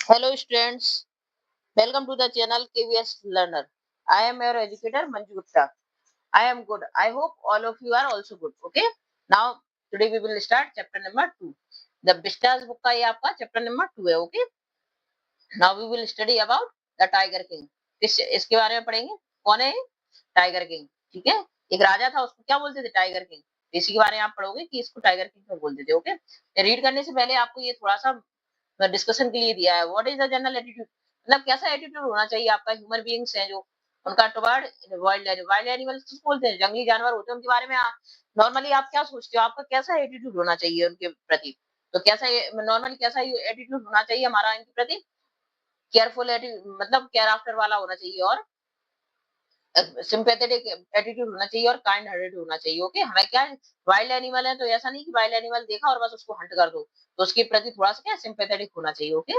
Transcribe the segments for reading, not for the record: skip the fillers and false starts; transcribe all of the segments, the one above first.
Hello students, welcome to the channel KVS Learner. I am your educator Manju Gupta. I am good. I hope all of you are also good. Okay. Now today we will start chapter number 2. The Vistas book का ये आपका chapter number 2 है. Okay. Now we will study about the Tiger King. इसके बारे में पढ़ेंगे. कौन है? Tiger king. ठीक है. एक राजा था, उसको क्या बोलते थे? Tiger king. इसी के बारे में आप पढ़ोगे कि इसको टाइगर किंग क्यों बोलते थे. ओके. रीड करने से पहले आपको ये थोड़ा सा डिस्कशन के लिए दिया है. What is the general attitude, मतलब कैसा एटीट्यूड होना चाहिए आपका ह्यूमन बीइंग्स हैं जो उनका टुवर्ड वाइल्ड एनिमल्स किसको बोलते हैं? जंगली जानवर होते हैं, उनके बारे में नॉर्मली आप क्या सोचते हो? आपका कैसा एटीट्यूड होना चाहिए उनके प्रति? तो कैसा नॉर्मली कैसा एटीट्यूड होना चाहिए हमारा इनके प्रति? केयरफुल मतलब केयर आफ्टर वाला होना चाहिए, और सिंपैथेटिक एटीट्यूड होना चाहिए, और काइंड हार्टेड होना चाहिए. ओके. हमें क्या है, वाइल्ड एनिमल है तो ऐसा नहीं कि वाइल्ड एनिमल देखा और बस उसको हंट कर दो, तो उसके प्रति थोड़ा सा क्या सिंपैथेटिक होना चाहिए. ओके.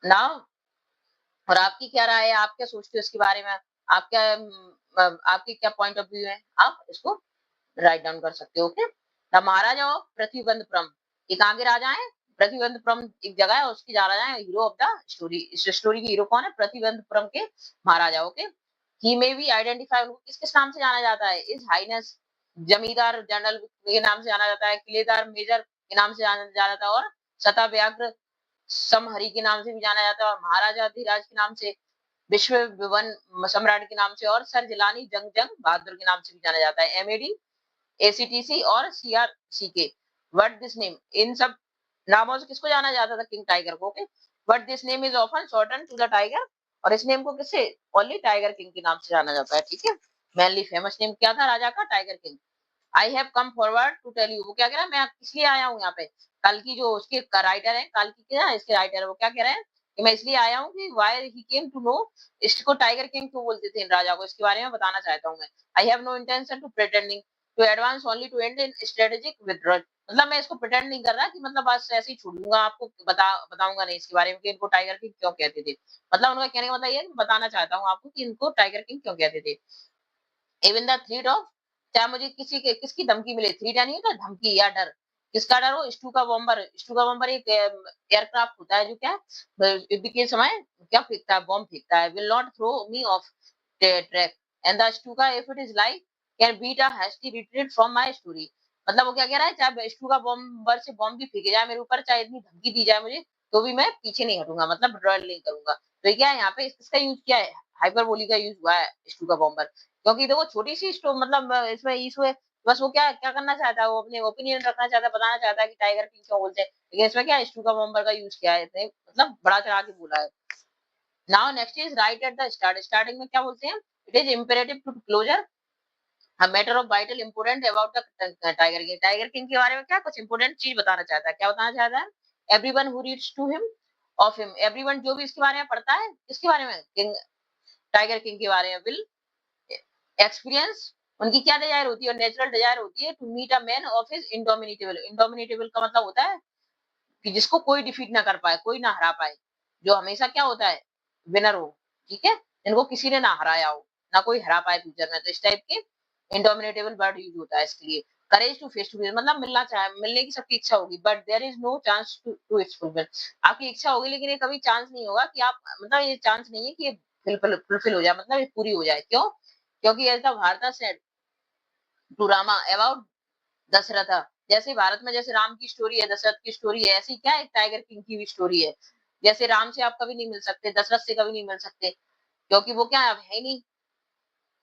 नाउ, और आपकी क्या राय है? आप क्या सोचते हो इसके बारे में? आप क्या आपकी क्या पॉइंट ऑफ व्यू है? आप इसको राइट डाउन कर सकते हो. Okay. The maharaja of Prithvibandhpuram. एक आगे राजा है. पृथ्वीबंधपुरम एक जगह है, उसकी जा राजा है हीरो ऑफ द स्टोरी. इस स्टोरी के हीरो कौन है? पृथ्वीबंधपुरम के महाराजा. Okay. He may be identify, उनको किस किस नाम से जाना जाता है? इज हाइनेस, जमींदार जनरल के नाम से जाना जाता है, किलेदार मेजर के नाम से जाना जाता है, और सता व्याघ्र समहरी के नाम से भी जाना जाता है, और महाराजा धीराज के नाम से, विश्व विवन सम्राट के नाम से, और सर जिलानी जंग जंग बहादुर के नाम से भी जाना जाता है. एमएडी, एसीटीसी और सीआरसीके. व्हाट दिस नेम, इन सब नामों से किसको जाना जाता था? किंग टाइगर को. Okay. But this name is often shorten to the tiger, और इस नेम को किससे? ओनली टाइगर किंग के नाम से जाना जाता है. ठीक है. मेनली फेमस नेम क्या था राजा का? Tiger king. I have come forward to tell you, वो क्या कह रहा है? मैं इसलिए आया हूँ यहाँ पे. कल की जो उसके राइटर है, कल की क्या इसके राइटर है, वो क्या कह रहे हैं कि मैं इसलिए आया हूँ कि why he came to know, इसको टाइगर किंग क्यों बोलते थे इन राजा को, इसके बारे में बताना चाहता हूँ मैं. I have no intention to pretending to advance only to end in strategic withdrawal. मतलब मैं इसको प्रिटेंड नहीं कर रहा कि मतलब बस ऐसे ही छोड़ दूंगा आपको, बताऊंगा नहीं इसके बारे में कि इनको टाइगर किंग क्यों कहते थे. मतलब उनका कहने का मतलब ये है कि बताना चाहता हूँ आपको कि इनको टाइगर किंग क्यों कहते थे. इवन द थ्रेट ऑफ, चाहे मुझे किसकी धमकी मिले, थ्रेट यानी होता है धमकी या डर. किसका डर हो? स्टूका बॉम्बर. स्टूका बॉम्बर एक एयरक्राफ्ट होता है जो क्या युद्ध के समय क्या फेंकता है? बॉम्ब फेंकता है. Will not throw me off track and the stuka if it is like can beat a hasty retreat from my story. मतलब वो क्या कह रहा है? चाहे स्टूका बॉम्बर से बॉम्ब भी फेंके जाए मेरे ऊपर, चाहे इतनी धमकी दी जाए मुझे, तो भी मैं पीछे नहीं हटूंगा, मतलब ड्रॉल नहीं करूंगा. तो ये क्या है यहाँ पे इसका यूज क्या है? हाइपरबोली का यूज हुआ है स्टूका बॉम्बर. क्योंकि देखो छोटी सी स्टोरी, मतलब इसमें इशू है, बस वो क्या क्या करना चाहता है, वो अपने ओपिनियन रखना चाहता है, बताना चाहता है कि टाइगर किंग क्यों बोलते हैं, लेकिन इसमें क्या स्टूका बॉम्बर का यूज किया है इसने, मतलब बड़ा चढ़ा के बोला है. Now next is right at the start. Starting में क्या बोलते हैं? It is imperative to closer a matter of vital important about the tiger king. Tiger king के बारे में क्या कुछ इंपोर्टेंट चीज बताना चाहता है. क्या बताना चाहता है? Everyone who reads to him of him, everyone जो भी इसके बारे में पढ़ता है, किसके बारे में? किंग, टाइगर किंग के बारे में, विल एक्सपीरियंस, उनकी क्या डिजायर होती है? और नेचुरल डिजायर होती है to meet a man of his indomitable. Indomitable का मतलब होता है कि जिसको कोई डिफीट ना कर पाए, कोई ना हरा पाए, जो हमेशा क्या होता है? विनर हो. ठीक है. इनको किसी ने ना हराया हो, ना कोई हरा पाए फ्यूचर में, तो इस टाइप के इंडोमिनेटेबल वर्ड यूज होता है इसके लिए. करेज टू फेस, मतलब मिलना चाहे, मिलने की सबकी इच्छा होगी, but there is no chance to its fulfil. आपकी इच्छा होगी लेकिन ये कभी चांस नहीं होगा कि आप, मतलब ये चांस नहीं है कि ये फुलफिल हो जाए, मतलब ये पूरी हो जाए. क्यों? क्योंकि ऐसा Bharat said to Rama about Dasharath. जैसे भारत में जैसे राम की स्टोरी है, दशरथ की स्टोरी है, ऐसी क्या एक टाइगर किंग की भी स्टोरी है. जैसे राम से आप कभी नहीं मिल सकते, दशरथ से कभी नहीं मिल सकते, क्योंकि वो क्या है, अब है ही नहीं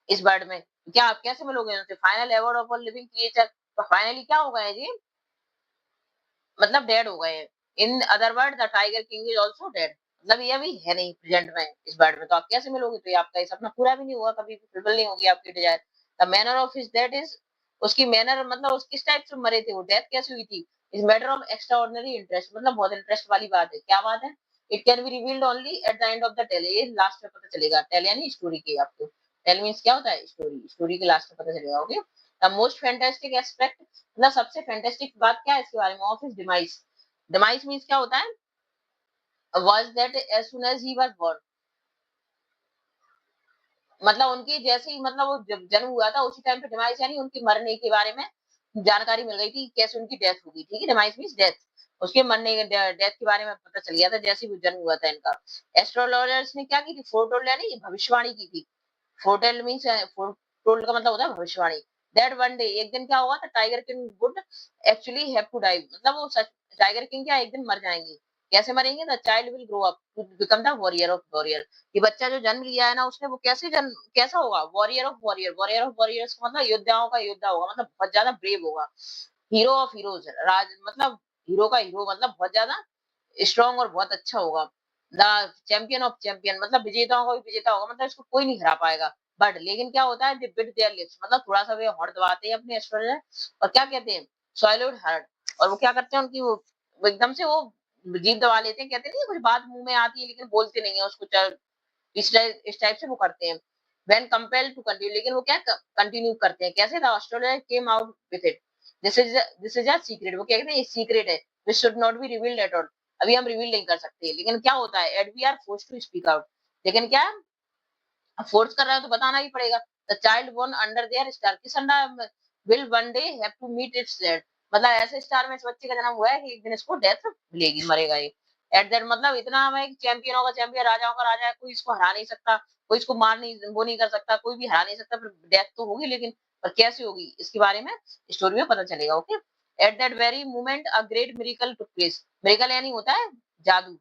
इस वर्ल्ड में. क्या आप कैसे मिलोगे उनसे? Final award of living creature, तो फाइनली क्या हो गए जी? मतलब डेड हो गए. In other word the tiger king is also dead, मतलब ये अभी है नहीं प्रेजेंट में इस वर्ल्ड में, तो आप कैसे मिलोगे? तो ये आपका ये सपना पूरा भी नहीं हुआ, कभी भी फुलफिल नहीं होगी आपकी desire. The manner of his death is, उसकी मैनर मतलब उस किस टाइप से मरे थे वो, डेथ कैसे हुई थी? Is matter of extraordinary interest, मतलब बहुत इंटरेस्ट वाली बात है. क्या बात है? It can be revealed only at the end of the tale, ये लास्ट में पता चलेगा. टेल यानी स्टोरी की आपको, टेल मींस क्या होता है? स्टोरी. स्टोरी के लास्ट में पता चलेगा. Okay. The most fantastic aspect, मतलब सबसे फैंटास्टिक बात क्या है इसके बारे में? Of his demise. Demise means क्या होता है? was that as soon as he was born, मतलब उनकी जैसे ही, मतलब वो जब जन्म हुआ था उसी टाइम पे डिमाइस यानी उनकी मरने के बारे में जानकारी मिल गई थी, कैसे उनकी डेथ होगी. ठीक है. Demise means death. उसके मरने के डेथ के बारे में पता चल गया था जैसे ही जन्म हुआ था इनका। एस्ट्रोलॉजर्स ने क्या की थी, फोरटोल्ड यानी भविष्यवाणी की थी। फोरटेल मीन्स फोरटोल्ड का मतलब होता है भविष्यवाणी। दैट वन डे एक दिन क्या हुआ था, tiger king would actually have to die, मतलब वो सच टाइगर किंग क्या एक दिन मर जाएंगे। कैसे मरेंगे, the child will grow up to become the warrior of warrior. ये बच्चा जो जन्म लिया है ना उसने, वो कैसा होगा, warrior of warrior. Warrior of warriors का मतलब योद्धाओं का योद्धा होगा, मतलब बहुत ज्यादा ब्रेव होगा। हीरो ऑफ हीरोज, राज मतलब हीरो का हीरो, मतलब बहुत ज्यादा स्ट्रांग और बहुत अच्छा होगा। द चैंपियन ऑफ चैंपियन, मतलब विजेताओं का भी विजेता होगा, मतलब इसको कोई नहीं हरा पाएगा। बट लेकिन क्या होता है, दे बिट देयर लिप्स, मतलब थोड़ा सा वे होंठ दबाते हैं अपने एस्ट्रोलॉजर, और क्या कहते हैं, swallowed hard। और वो क्या करते हैं, उनकी वो एकदम से वो जीभ दबा लेते हैं, कहते नहीं है, कुछ बात मुंह में आती है लेकिन बोलते नहीं है उसको, इस टाइप से वो करते हैं। व्हेन कंपेल्ड टू कंटिन्यू, लेकिन वो क्या कंटिन्यू करते हैं, कैसे, the astrologer came out with it, this is a secret. वो क्या कहते हैं, ये सीक्रेट है, which should not be revealed at all. अभी हम रिवील नहीं कर सकते, लेकिन क्या होता है, at we are force to speak out. लेकिन क्या फोर्स कर रहा है तो बताना ही पड़ेगा। The child born under their star, किस under, will one day have to meet its death, मतलब ऐसे स्टार में इस बच्चे का जन्म हुआ है कि एक दिन इसको डेथ मिलेगी, मरेगा ये। एट दैट मतलब इतना हमें चैंपियनों का चैंपियन, राजाओं का राजा है, कोई इसको हरा नहीं सकता, कोई इसको मार नहीं, वो नहीं कर सकता, कोई भी हरा नहीं सकता, फिर डेथ तो होगी, लेकिन पर कैसे होगी इसके बारे में स्टोरी में पता चलेगा। Okay. At that very moment a great miracle took place. Miracle यानी होता है जादू,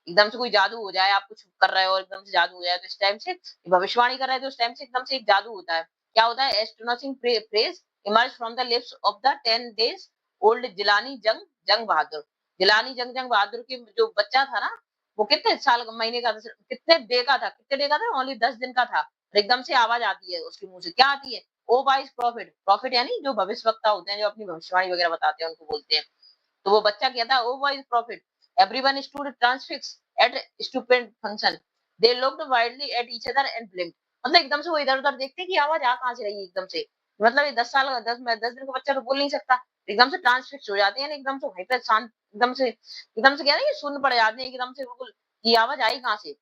एकदम से कोई जादू हो जाए, आप कुछ कर रहे हो और एकदम से जादू हो जाए, तो इस टाइम से भविष्यवाणी कर रहे थे उस टाइम से एकदम से एक जादू होता है। क्या होता है, astonishing praise emerge from the lips of the 10 days old Jilani जंग जंग बहादुर। जिलानी जंग जंग बहादुर की जो बच्चा था ना, वो कितने साल महीने का था, कितने डे का था, कितने डे का था, ओनली 10 दिन का था। और एकदम से आवाज आती है उसके मुंह से, क्या आती है, ओ वाइस प्रॉफिट। प्रॉफिट यानी जो भविष्यवक्ता होते हैं, जो अपनी भविष्यवाणी वगैरह बताते हैं, उनको बोलते हैं। तो वो बच्चा कहता है, O wise prophet, everyone stood transfixed at stupid function, they looked wildly at each other and blinked. मतलब एकदम से वो इधर-उधर देखते हैं कि आवाज आ कहाँ से रही है एकदम से। मतलब ये 10 साल का 10 दिन का बच्चा तो बोल नहीं सकता। एकदम से ट्रांसफिक्स हो जाते हैं ना, एकदम से वहीं पे शांत, एकदम से कह रहे हैं शून्य पड़ जाते हैं एकदम से बिल्कुल, ये आवाज आई कहाँ से?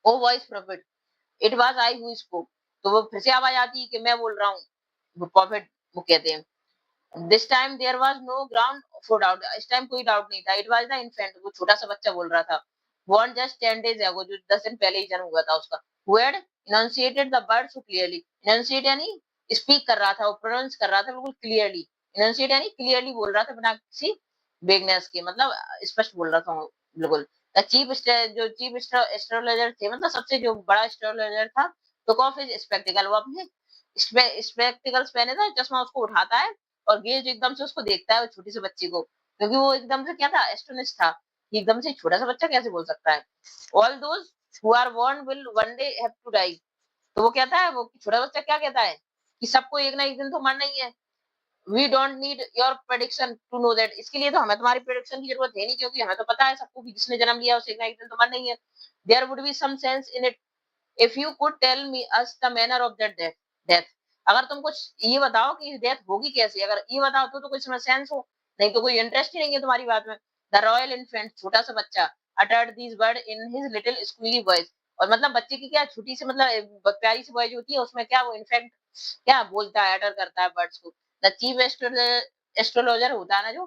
O voice prophet, it was I who spoke. तो वो फिर से आवाज आती है कि मैं बोल रहा हूँ। वो प्रॉफिट वो कहते हैं। This time there was no ground for doubt, इस टाइम कोई डाउट नहीं था। इट वाज द इन्फेंट, वो छोटा सा बच्चा बोल रहा था। born just 10 days ago, जो 10 दिन पहले ही जन्म हुआ था उसका। who had enunciated the word so clearly, enunciate यानी स्पीक कर रहा था, वो प्रोनाउंस कर रहा था बिल्कुल क्लियरली। enunciate यानी क्लियरली बोल रहा था बिना किसी बेगनेस के, मतलब स्पष्ट बोल रहा था वो बिल्कुल। द चीफ जो चीफ एस्ट्रोलॉजर थे, मतलब सबसे जो बड़ा एस्ट्रोलॉजर था, तो ऑफ हिज स्पेक्टिकल, वो अपने स्पेक्टिकल्स पहने था, चश्मा उसको उठाता है और गेज एकदम से उसको देखता है वो छोटी से बच्ची को, क्योंकि वो एकदम से क्या था, एस्टोनिश था कि एकदम से छोटा सा बच्चा कैसे बोल सकता है। All those who are born will one day have to die. तो वो कहता है, वो छोटा बच्चा क्या कहता है कि सबको एक ना एक दिन तो मरना ही है। We don't need your prediction to know that, इसके लिए तो हमें तुम्हारी प्रेडिक्शन की जरूरत है नहीं, क्योंकि हमें तो पता है सबको कि जिसने जन्म लिया उसे एक ना एक दिन तो मरना ही है। There would be some sense in it if you could tell me us the manner of that death. अगर तुम कुछ ये बताओ कि डेथ होगी कैसे, अगर ये बताओ तो कुछ इसमें सेंस हो, नहीं तो कोई इंटरेस्ट ही नहीं है तुम्हारी बात में। द रॉयल इन्फेंट, छोटा सा बच्चा, uttered these word in his little squeaky voice. और मतलब बच्चे की क्या छोटी सी, मतलब प्यारी सी वॉइस होती है, उसमें क्या वो इनफेक्ट क्या बोलता है, अटर करता है वर्ड्स को। द चीफ एस्ट्रोलॉजर होता है ना जो,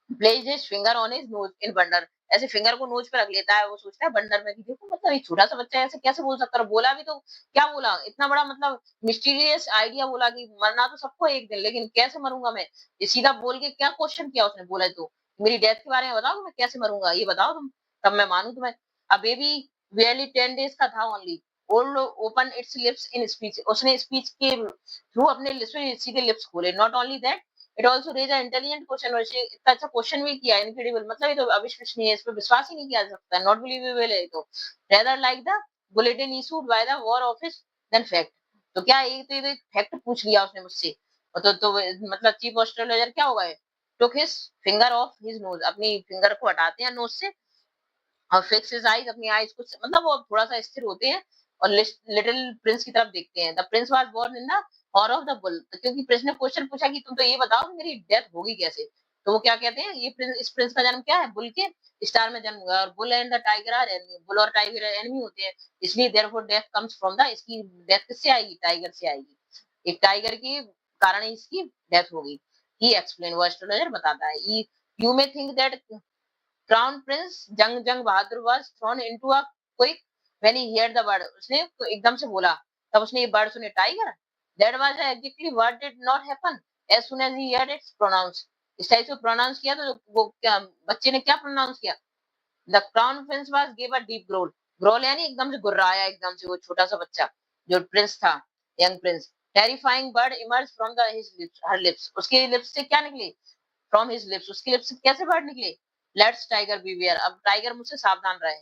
place his finger on his nose in wonder, ऐसे फिंगर को नोज पे रख लेता है, वो सोचता है वंडर में कि देखो, मतलब एक छोटा सा बच्चा ऐसे कैसे बोल सकता है। बोला भी तो क्या बोला, इतना बड़ा मतलब मिस्टीरियस आइडिया बोला कि मरना तो सबको एक दिन, लेकिन कैसे मरूंगा मैं, ये सीधा बोल के क्या क्वेश्चन किया उसने, बोला तो मेरी डेथ के बारे में बताओ कि मैं कैसे मरूंगा, ये बताओ तुम, तब मैं मानू तुम्हें। अ बेबी barely 10 days का था only, old open its lips in speech, उसने स्पीच के थ्रू अपने लिप्स में सीधे लिप्स खोले। Not only that, it also raise a intelligent question, और इसने इतना अच्छा क्वेश्चन भी किया, इनक्रेडिबल, मतलब ये तो अविश्वसनीय है, इस पे विश्वास ही नहीं किया जा सकता, नॉट बिलीवेबल है ये तो। Rather like the bulletin issued by the war office than fact. तो क्या ये तो एक फैक्ट पूछ लिया उसने मुझसे। और तो मतलब चीफ एस्ट्रोलॉजर क्या होगा, took his finger of his nose, अपनी फिंगर को हटाते हैं नोज से, और फिक्स हिज आईज, अपनी आईज को, मतलब वो थोड़ा सा स्थिर होते हैं, और लिटिल प्रिंस की तरफ देखते हैं। The prince was born in the hour of the bull, क्योंकि प्रिंस ने क्वेश्चन पूछा कि तुम तो ये बताओ कि मेरी डेथ होगी कैसे। तो वो क्या कहते हैं, ये प्रिंस, इस प्रिंस का जन्म क्या है, बुल के स्टार में जन्म हुआ है, और bull and the tiger are enemy, bull और टाइगर एनिमी होते हैं, इसलिए therefore death comes from the, इसकी डेथ किससे आएगी, टाइगर से आएगी। एक टाइगर के कारण ही इसकी डेथ होगी। ही एक्सप्लेन, वो एस्ट्रोलॉजर बताता है। You may think that Crown Prince Jung Jung Bahadur was thrown into a quick when he heard the word. उसने एकदम से बोला, तब उसने ये वर्ड सुने tiger. That was exactly what did not happen. As soon as he heard it pronounced, इस type से प्रोनाउंस किया तो वो क्या बच्चे ने क्या प्रोनाउंस किया? The crown prince was gave a deep growl. Growl यानी एकदम से गुर्राया एकदम से वो छोटा सा बच्चा जो प्रिंस था, young Prince. Terrifying bird emerged from his lips, her lips. उसके लिप्स से क्या निकले? From his lips. उसके लिप्स से कैसे वर्ड निकले? Let's tiger beware. अब टाइगर मुझसे सावधान रहे.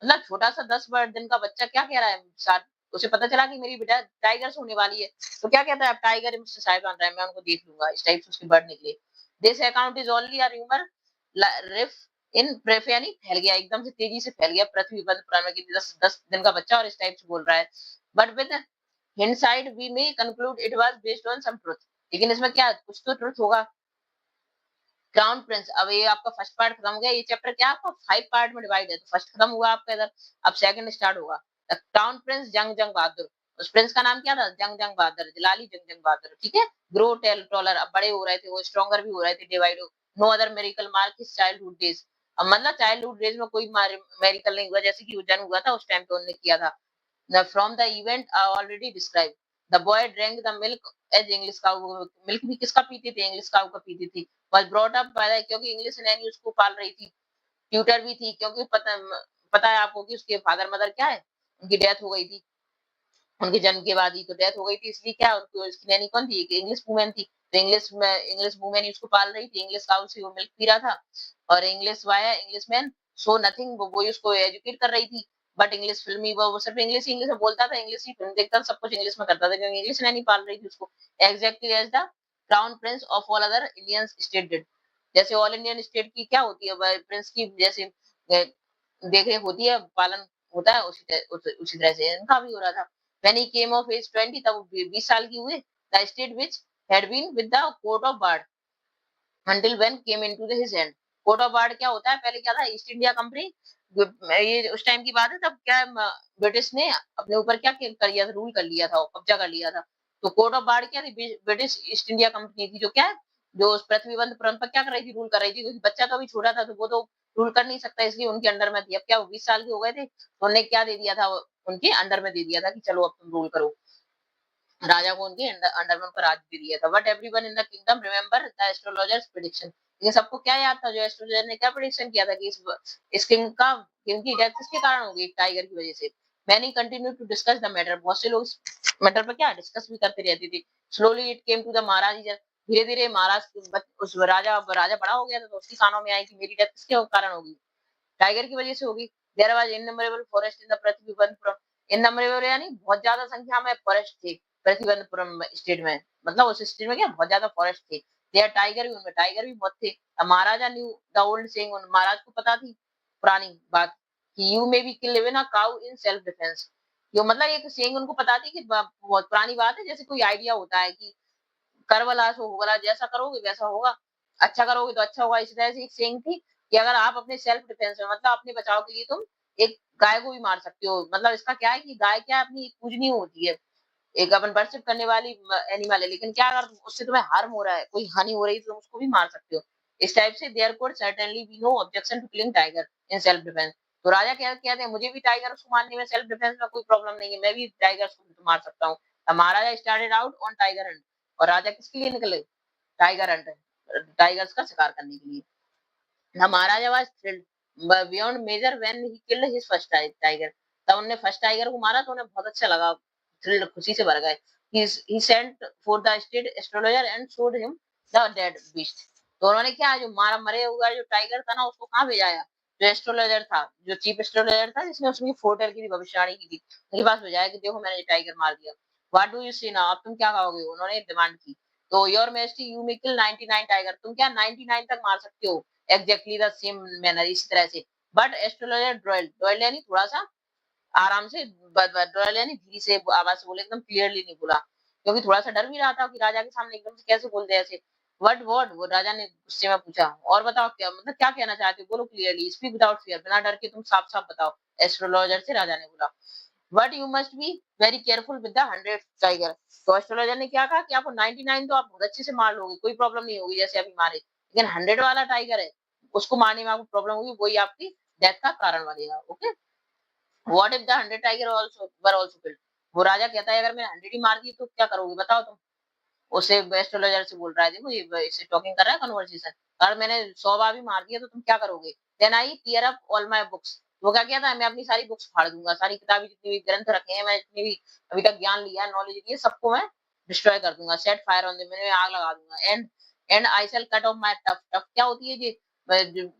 मतलब छोटा सा 10 दिन का बच्चा क्या कह रहा है? उसे पता चला कि मेरी बेटा टाइगर से होने वाली है, तो क्या कहता है? अब टाइगर मुझसे सावधान रहे, मैं उनको देख लूंगा. इस टाइप से उसके वर्ड निकले. This account is only a rumor. Riff इन ब्रेफ यानी फैल गया, एकदम से तेजी से फैल गया पृथ्वी पर पुराण में कि 10 दिन का बच्चा और इस टाइप से बोल रहा है. But with hindsight we may conclude it was based on some truth. लेकिन इसमें क्या कुछ तो ट्रुथ होगा. क्राउन प्रिंस, अब ये आपका फर्स्ट पार्ट खत्म हो गया. ये चैप्टर क्या आपका 5 पार्ट में डिवाइड है, तो फर्स्ट खत्म हुआ आपका इधर. अब सेकंड स्टार्ट होगा. द क्राउन प्रिंस जंग जंग बहादुर. उस प्रिंस का नाम क्या था? जंग जंग बहादुर, जलाली जंग जंग बहादुर. ठीक है. ग्रो टेल टॉलर, अब बड़े हो रहे थे वो, स्ट्रॉन्गर भी हो रहे थे, डिवाइड. नो अदर मेरिकल मार्क हिज चाइल्डहुड डेज. अब मतलब चाइल्डहुड डेज में कोई मेरिकल नहीं हुआ, जैसे कि जन्म हुआ था उस टाइम पे उन्होंने किया था. From the event already described, the boy drank the milk as English cow. Milk भी किसका पीती थी? इंग्लिश काउ का पीती थी. Was brought up by the, क्योंकि इंग्लिश नैनी उसको पाल रही थी. ट्यूटर भी थी, क्योंकि पता है आपको कि उसके फादर मदर क्या है, उनकी डेथ हो गई थी. उनके जन्म के बाद ही तो डेथ हो गई थी, इसलिए क्या उनको उसकी नैनी कौन थी? एक इंग्लिश वुमेन थी. तो इंग्लिश वुमेन उसको पाल रही थी. इंग्लिश काउ से वो मिल्क पी रहा था. और English via English man so nothing, वो उसको एजुकेट कर रही थी. बट इंग्लिश फिल्मी वो सिर्फ इंग्लिश में बोलता था, इंग्लिश ही फिल्म देखता था, सब कुछ इंग्लिश में करता था, क्योंकि इंग्लिश नैनी पाल रही थी उसको. Exactly as the crown prince of all other Indian state did. जैसे ऑल इंडियन स्टेट की क्या होती है प्रिंस की, जैसे देख रेख होती है, पालन होता है, उसी तरह से इनका भी हो रहा था. When he came of age 20, तब वो 20 साल की हुए. The state which had been with the coat of Bard until when came into his hand. Court of ward क्या होता है? पहले क्या था? East India Company. ये उस टाइम की बात है, तब क्या ब्रिटिश ने अपने ऊपर क्या कर लिया था? रूल कर लिया था, कब्जा कर लिया था. तो कोट ऑफ बार्ड क्या थी? ब्रिटिश ईस्ट इंडिया कंपनी थी, जो क्या है, जो उस पृथ्वीबंध पुरम पर क्या कर रही थी? रूल कर रही थी. क्योंकि बच्चा तो अभी छोटा था, तो वो तो रूल कर नहीं सकता, इसलिए उनके अंडर में थी. अब क्या वो 20 साल के हो गए थे, तो उन्होंने क्या दे दिया था? उनके अंडर में दे दिया था कि चलो अब तुम रूल करो. राजा को उनके अंडर में उनका राज भी दिया था. But everyone in the kingdom remember the astrologers prediction. ये सबको क्या याद था? जो एस्ट्रोलॉजर ने क्या प्रेडिक्शन किया था कि इस किंग की डेथ किसके कारण होगी? टाइगर की वजह से. Many continue to discuss the matter. बहुत से लोग इस मैटर पर क्या डिस्कस भी करते रहते थे. Slowly it came to the maharaja. धीरे धीरे महाराज उस राजा बड़ा हो गया था, तो उसके कानों में आई कि मेरी डेथ किसके कारण होगी? टाइगर की वजह से होगी. There was innumerable forest in the Prithvivanpuram. Innumerable यानी बहुत ज्यादा संख्या में फॉरेस्ट थे पृथ्वीवनपुरम स्टेट में. मतलब उस स्टेट में क्या बहुत ज्यादा फॉरेस्ट थे. देयर टाइगर भी, उनमें टाइगर भी बहुत थे. Maharaja knew the old saying. महाराज को पता थी पुरानी बात कि you may be kill even a cow in self defence. यो मतलब एक सेइंग उनको पता थी कि बहुत पुरानी बात है, जैसे कोई आइडिया होता है कि करवला सो होगा, जैसा करोगे वैसा होगा, अच्छा करोगे तो अच्छा होगा. इसी तरह से एक सेइंग थी कि अगर आप अपने सेल्फ डिफेंस में, मतलब अपने बचाव के लिए, तुम एक गाय को भी मार सकते हो. मतलब इसका क्या है कि गाय क्या अपनी पूजनीय होती है, एक अपन वर्शिप करने वाली एनिमल है. लेकिन क्या अगर उससे तुम्हें हार्म हो रहा है, कोई हानि हो रही है, तो तुम उसको भी मार सकते हो. इस टाइप से there could certainly be no objection to killing tiger in self defence. तो राजा क्या कहते हैं? मुझे भी टाइगर उसको मारने में सेल्फ डिफेंस में कोई प्रॉब्लम नहीं है, मैं भी टाइगर को मार सकता हूँ. Maharaja started out on tiger hunt. और राजा किसके लिए निकले? टाइगर हंट, टाइगर्स का शिकार करने के लिए. The Maharaja was thrilled beyond measure when he killed his first tiger. तब उन्होंने फर्स्ट टाइगर को मारा तो उन्हें बहुत अच्छा लगा, थ्रिल खुशी से भर गए. He sent for the state astrologer and showed him the dead beast. तो उन्होंने क्या, जो मरे हुआ जो टाइगर था ना, उसको कहाँ भेजाया? जो एस्ट्रोलॉजर था, जो चीफ एस्ट्रोलॉजर था, जिसने उसकी फोटर की भविष्यवाणी की थी, उनके पास भेजाया कि देखो मैंने ये टाइगर मार दिया. What do you see now? अब तुम क्या कहोगे? उन्होंने डिमांड की. तो your majesty you may kill 99 tiger. तुम क्या 99 तक मार सकते हो? एग्जैक्टली द सेम मैनर, इसी तरह से. बट एस्ट्रोलॉजर ड्रॉइल यानी थोड़ा सा आराम से, ड्रॉइल यानी धीरे से आवाज से बोले, एकदम क्लियरली नहीं बोला, क्योंकि थोड़ा सा डर भी रहा था कि राजा के सामने एकदम से कैसे बोल दे ऐसे. What word? वो राजा ने गुस्से में पूछा. और बताओ क्या, मतलब क्या कहना चाहते हो? बोलो क्लियरली, स्पीक विदाउट फियर. बिना डर के तुम साफ साफ बताओ. एस्ट्रोलॉजर से राजा ने बोला. But you must be very careful with the 100 tiger. तो एस्ट्रोलॉजर ने क्या कहा कि आपको 99 तो आप बहुत अच्छे से मार लोगे, कोई प्रॉब्लम नहीं होगी, जैसे अभी मारे. लेकिन 100 वाला टाइगर है, उसको मारने में आपको प्रॉब्लम होगी, वही आपकी डेथ का कारण बनेगा। Okay, what if the 100 tiger also were also killed? वो राजा कहता है अगर मैंने 100 ही मार दिए तो क्या करोगे बताओ तुम? उसे एस्ट्रोलॉजर से बोल रहा है, देखो ये इससे टॉकिंग कर रहा है कन्वर्सेशन, अगर मैंने 100 बार भी मार दिया तो तुम क्या करोगे? Then I tear up all my books. वो क्या किया था, मैं अपनी सारी बुक्स फाड़ दूंगा, सारी किताबें जितनी भी ग्रंथ रखे हैं, मैं जितनी भी अभी तक ज्ञान लिया है, नॉलेज ली है, सबको मैं डिस्ट्रॉय कर दूंगा, सेट फायर ऑन देम, मैं आग लगा दूंगा। And I shall cut off my tuft. Tuft क्या होती है? ये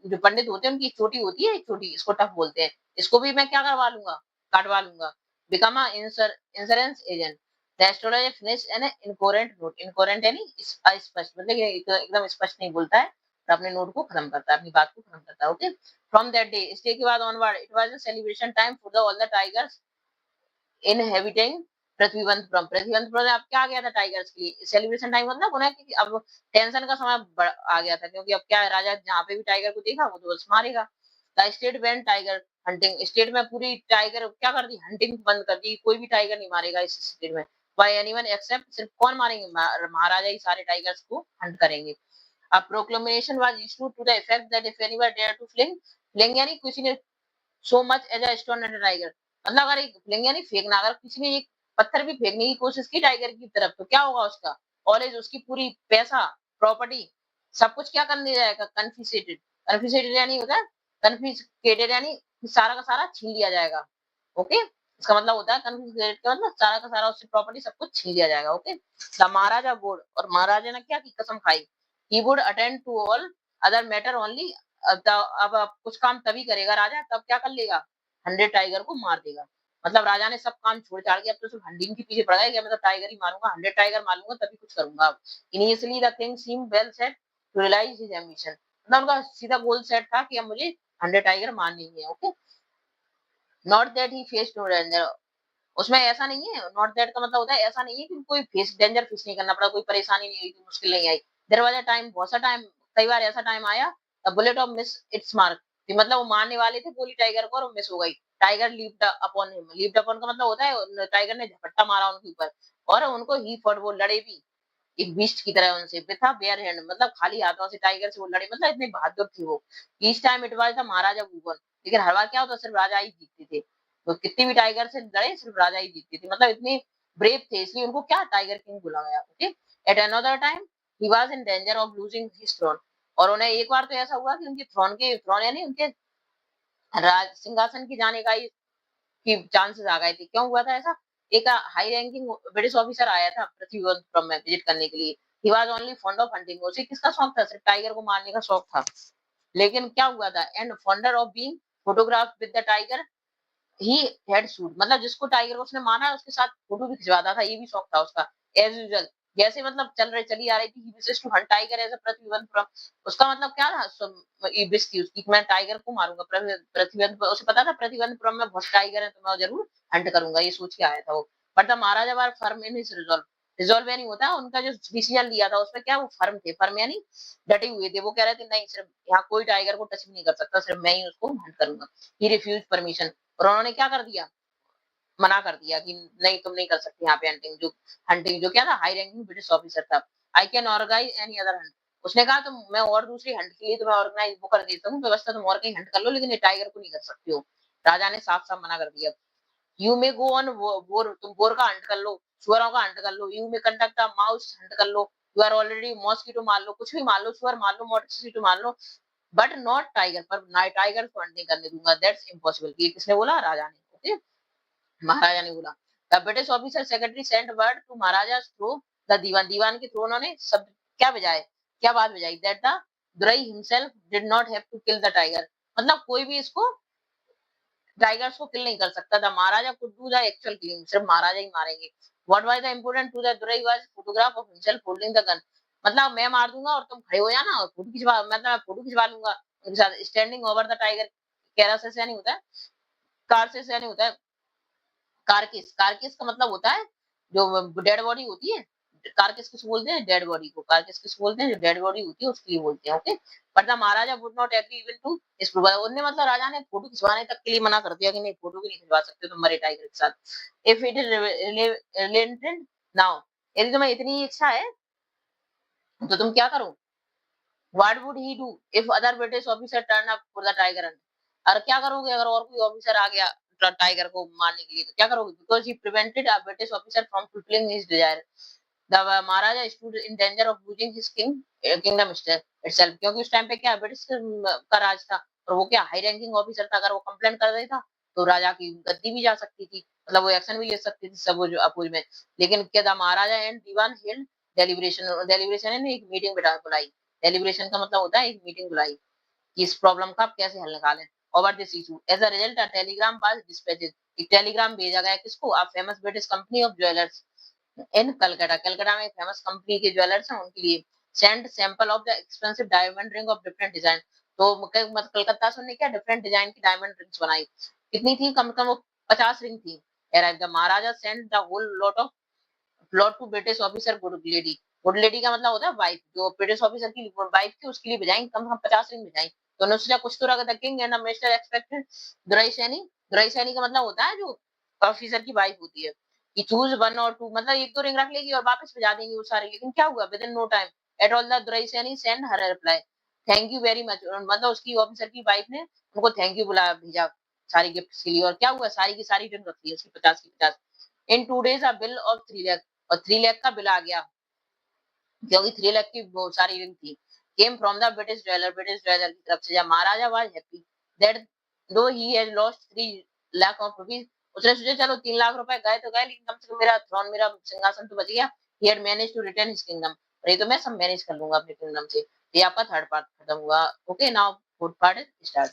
जो पंडित होते हैं उनकी चोटी होती है, चोटी, इसको टफ बोलते हैं। इसको भी मैं क्या करवा लूंगा? काटवा लूंगा। Become a insurance agent. The astrologer finish an incoherent note. Incoherent यानी अस्पष्ट, मतलब ये एकदम स्पष्ट नहीं बोलता है, और अपने नोट को खत्म करता है, अपनी बात को खत्म करता है। ओके, फ्रॉम दैट डे, इस डे के बाद onward, it was a celebration time for the all the tigers inhabiting Prithvivantpuram. Prithvivantpuram अब क्या आ गया था टाइगर्स के लिए सेलिब्रेशन टाइम, मतलब उन्हें कि अब टेंशन का समय आ गया था, क्योंकि अब क्या है, राजा जहाँ पे भी टाइगर को देखा वो तो बस मारेगा। The state ban tiger hunting. State में पूरी टाइगर क्या कर दी, हंटिंग बंद कर दी, कोई भी टाइगर नहीं मारेगा इस स्टेट में। बाय एनीवन एक्सेप्ट, सिर्फ कौन मारेंगे? महाराजा ही सारे टाइगर्स को हंट करेंगे। A proclamation was issued to the effect that if anyone dare to fling यानी किसी ने so much as a stone at tiger, मतलब अगर एक फ्लिंग यानी फेंकना, अगर किसी ने एक पत्थर भी फेंकने की कोशिश की टाइगर की तरफ तो क्या होगा उसका? ऑलेज उसकी पूरी पैसा, प्रॉपर्टी, सब कुछ क्या कर दिया जाएगा? कन्फिस्केटेड। कन्फिस्केटेड यानी होता है, कन्फिस्केटेड यानी सारा का सारा छीन लिया जाएगा। ओके, इसका मतलब होता है कन्फिस्केटेड का मतलब सारा का सारा उससे प्रॉपर्टी सब कुछ छीन लिया जाएगा। ओके, द महाराजा बोर्ड, और महाराजा ने क्या की? कसम खाई। He would attend to all other matter only. अब कुछ काम तभी करेगा राजा, तब क्या कर लेगा? 100 टाइगर को मार देगा। मतलब राजा ने सब काम छोड़ छाड़ के अब तो सिर्फ हंटिंग के पीछे पड़ा है, कि मैं तो टाइगर ही मारूंगा, 100 टाइगर मार लूंगा तभी कुछ करूंगा। अब initially the king seem well set to realise his ambition. मतलब उनका सीधा गोल सेट था कि अब मुझे 100 टाइगर मारने ही है। Okay, not that he face no danger. उसमें ऐसा नहीं है, नॉट दैट का मतलब होता है ऐसा नहीं है कि कोई फेस डेंजर फेस नहीं करना पड़ा, कोई परेशानी नहीं हुई, कोई मुश्किल नहीं आई। देयर वाज अ टाइम, बहुत सा टाइम, कई बार ऐसा टाइम आया, the bullet of miss it's mark, कि मतलब वो मारने वाले थे गोली टाइगर को और वो मिस हो गई। Tiger leaped upon him. Leaped upon का मतलब होता है टाइगर ने झपट्टा मारा उनके ऊपर, और उनको ही फॉट, वो लड़े भी एक बीस्ट की तरह उनसे, विथ बेयर हैंड, मतलब खाली हाथों से टाइगर से वो लड़े, मतलब इतने बहादुर थे वो। Each time it was the Maharaja woven. लेकिन हर बार क्या होता, सिर्फ राजा ही जीतते थे। तो कितनी भी टाइगर से लड़े, सिर्फ राजा ही जीतते थे, मतलब इतने ब्रेव थे, इसलिए उनको क्या टाइगर किंग बोला गया। Okay, at another time he was in danger of losing his throne. और उन्हें एक बार तो ऐसा हुआ कि उनके थ्रोन यानी उनके राज सिंहासन की जाने का ही की चांसेस आ गए थे। क्यों हुआ था ऐसा? एक हाई रैंकिंग ब्रिटिश ऑफिसर आया था पृथ्वीवंतपुरम में विजिट करने के लिए। He was only fond of hunting. उसे किसका शौक था? सिर्फ टाइगर को मारने का शौक था। लेकिन क्या हुआ था? And fonder of being photograph with the tiger he had shoot, मतलब जिसको टाइगर को उसने मारा है उसके साथ फोटो भी खिंचवाता था, ये भी शौक था उसका। एज यूजुअल, जैसे मतलब चली आ रही थी, he wishes to hunt tiger as a Prithvivantpuram. उसका मतलब क्या था? ये विश थी उसकी कि मैं टाइगर को मारूंगा। पृथ्वीवंतपुरम, उसे पता था पृथ्वीवंतपुरम में बहुत टाइगर है, तो मैं जरूर हंट करूंगा, ये सोच के आया था वो। But the Maharaja were firm in his resolve. Resolve यानी होता है उनका जो डिसीजन लिया था उसमें क्या वो फर्म थे, फर्म यानी डटे हुए थे। वो कह रहे थे नहीं, सिर्फ यहाँ कोई टाइगर को टच भी नहीं कर सकता, सिर्फ मैं ही उसको हंट करूंगा। ही रिफ्यूज परमिशन, और उन्होंने क्या कर दिया? मना कर दिया कि नहीं, तुम नहीं कर सकते यहाँ पे हंटिंग। जो क्या था, हाई रैंकिंग ब्रिटिश ऑफिसर था। I can organise any other hunt. उसने कहा तुम, मैं और दूसरी हंट के लिए तुम्हें ऑर्गेनाइज वो कर देता हूँ व्यवस्था, तुम और कहीं हंट कर लो, लेकिन ये टाइगर को नहीं कर सकते हो। राजा ने साफ साफ मना कर दिया। You may go on boar, तुम बोर का हंट कर लो, सुअरों का हंट कर लो, you may conduct a mouse hunt कर लो, यू आर ऑलरेडी मॉस्किटो मार लो, कुछ भी मार लो, सुअर मार लो, मॉस्किटो मार लो, बट नॉट टाइगर। पर ना टाइगर को हंट नहीं करने दूंगा, दैट्स इम्पॉसिबल। ये किसने बोला? राजा ने। ओके, महाराजा ने बोला। The British officer secretary sent word to maharaja through the dewan. दीवान के थ्रू उन्होंने सब क्या बजाए, क्या बात बजाई? That the durai himself did not have to kill the tiger. मतलब कोई भी इसको टाइगर्स को किल नहीं कर सकता था। Maharaja could do the actual killing, सिर्फ महाराजा ही मारेंगे। What was the important to the durai was photograph of himself holding the gun. मतलब मैं मार दूंगा और तुम खड़े हो जाना और फोटो खिंचवा, मतलब मैं फोटो खिंचवा लूंगा उनके साथ, स्टैंडिंग ओवर द टाइगर। कैरासे से नहीं होता है, कार से नहीं होता है, कारकिस। कारकिस का मतलब होता है जो डेड बॉडी होती है। कारकिस किसको बोलते हैं? डेड बॉडी को कारकिस किसको बोलते हैं? जो डेड बॉडी होती है उसके लिए बोलते हैं। Okay, but the maharaja would not agree even to this approval. उन्होंने मतलब राजा ने फोटो खिंचवाने तक के लिए मना कर दिया कि नहीं, फोटो भी नहीं खिंचवा सकते तुम मरे टाइगर के साथ। If it is related now, यदि तुम्हें इतनी इच्छा है तो तुम क्या करो, what would he do if other British officer turn up for the tiger hunt? और क्या करोगे अगर और कोई ऑफिसर आ गया टाइगर को मारने के लिए, तो क्या करोगे? Because he prevented a British officer from fulfilling his Dzire, the Maharaja stood in danger of losing his kingdom itself. क्योंकि उस टाइम पे क्या ब्रिटिश का राज था, और वो क्या हाई रैंकिंग ऑफिसर था, अगर वो कंप्लेंट कर देता तो राजा की गद्दी भी जा सकती थी, मतलब वो एक्शन भी ले सकती थी सब अपोज में। लेकिन क्या था, maharaja and dewan held deliberation, deliberation ने एक मीटिंग बुलाई। डेलिब्रेशन का मतलब होता है एक मीटिंग बुलाई कि इस प्रॉब्लम का आप कैसे हल निकालें। Over this issue as a result a telegram was dispatched, एक टेलीग्राम भेजा गया किसको? A famous British company of jewellers in Calcutta, Calcutta में एक फेमस कंपनी के ज्वेलर्स हैं उनके लिए, send sample of the expensive diamond ring of different design. तो कलकत्ता से उन्होंने क्या डिफरेंट डिजाइन की डायमंड रिंग्स बनाई। कितनी थी? कम से कम वो 50 रिंग थी। Arrive the maharaja send the whole lot of plot to British officer good lady. Good lady का मतलब होता है वाइफ, जो ब्रिटिश ऑफिसर की वाइफ थी उसके लिए भेजाई, कम से कम 50 रिंग भेजाई। तो उन्होंने सोचा कुछ तो रखा था। किंग एंड मिनिस्टर एक्सपेक्टेड दुराई सैनी, दुराई सैनी का मतलब होता है जो ऑफिसर की वाइफ होती है, कि चूज वन और टू, मतलब एक दो रिंग रख लेगी और वापस भेजा देंगी वो सारी। लेकिन क्या हुआ? Within no time at all the Durai Sani send her reply thank you very much, मतलब उसकी ऑफिसर की वाइफ ने उनको थैंक यू बुलाया, भेजा सारी गिफ्ट के लिए। और क्या हुआ? सारी की सारी रिंग रख ली उसकी 50 की 50। इन 2 days a bill of 3 lakh, और 3 लाख का बिल आ गया, क्योंकि 3 लाख की वो सारी रिंग थी। Came from the British jeweller, British jeweller की तरफ से। जब महाराजा वाज हैप्पी दैट दो he has lost 3 lakh of rupees, उसने सोचा चलो 3 लाख रुपए गए तो गए, लेकिन कम से कम मेरा थ्रोन, मेरा सिंहासन तो बच गया। He had manage to return his kingdom, और ये तो मैं सब मैनेज कर लूंगा अपने किंगडम से। ये आपका थर्ड पार्ट खत्म हुआ। Okay, now fourth part start.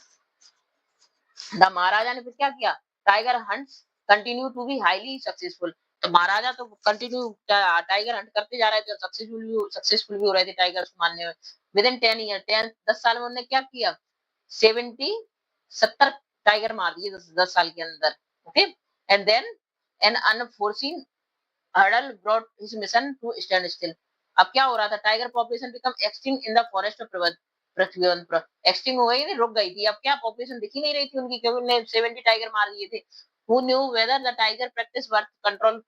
The maharaja ने फिर क्या किया? Tiger hunts continue to be highly successful. तो महाराजा तो कंटिन्यू टाइगर हंट करते जा रहे थे, सक्सेसफुल भी हो रहे थे टाइगर को मारने में। विद इन 10 ईयर, 10 साल में उन्होंने क्या किया? 70 70 टाइगर मार दिए 10 साल के अंदर। Okay, and then an unforeseen hurdle brought his mission to stand still. अब क्या हो रहा था? Tiger population become extinct in the forest of Prithvi पर, एक्सटिंग हो गई थी, रुक गई थी। अब क्या पॉपुलेशन दिख ही नहीं रही थी उनकी, क्योंकि उन्होंने 70 टाइगर मार दिए थे। Who knew whether the tiger practice birth control.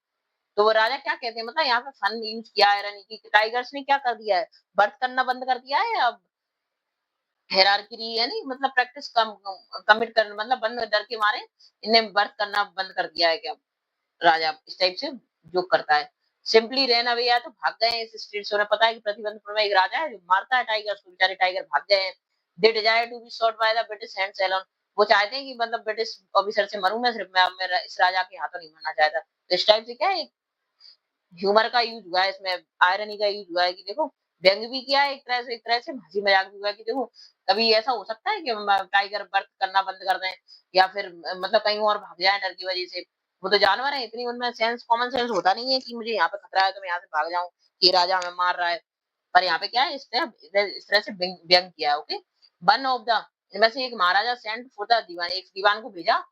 तो वो राजा क्या कहते हैं, मतलब यहाँ पे फन यूज किया है यानी कि टाइगर्स ने क्या कर दिया है? बर्थ करना बंद कर दिया है। अब हेरारकी यानी मतलब प्रैक्टिस कम कमिट करना, मतलब बंद, डर के मारे इन्हें बर्थ करना बंद कर दिया है क्या राजा? इस टाइप से जो करता है। सिंपली रहना अवे, या तो भाग गए इस स्टेट से। उन्हें पता है कि प्रतिबंधपुर में एक राजा है जो मारता है टाइगर को, बेचारे टाइगर भाग गए हैं। They desire to be shot by the British hands alone. वो चाहते हैं कि मतलब ब्रिटिश ऑफिसर से मरूं मैं, सिर्फ मैं इस राजा के हाथों नहीं मरना चाहता। तो इस टाइप से क्या है, ह्यूमर का यूज हुआ है इसमें, आयरनी का यूज हुआ है कि देखो, व्यंग भी किया है एक तरह से हंसी मजाक भी हुआ है कि देखो, कभी ऐसा हो सकता है कि टाइगर बर्थ करना बंद कर दें, या फिर मतलब कहीं और भाग जाए डर की वजह से। वो तो जानवर है, इतनी उनमें सेंस, कॉमन सेंस होता नहीं है कि मुझे यहाँ पे खतरा है तो मैं यहाँ से भाग जाऊं, कि राजा हमें मार रहा है। पर यहाँ पे क्या है, इस तरह से व्यंग किया है। ओके, वन ऑफ द, इनमें से एक महाराजा सेंट फॉर द दीवान, एक दीवान को भेजा,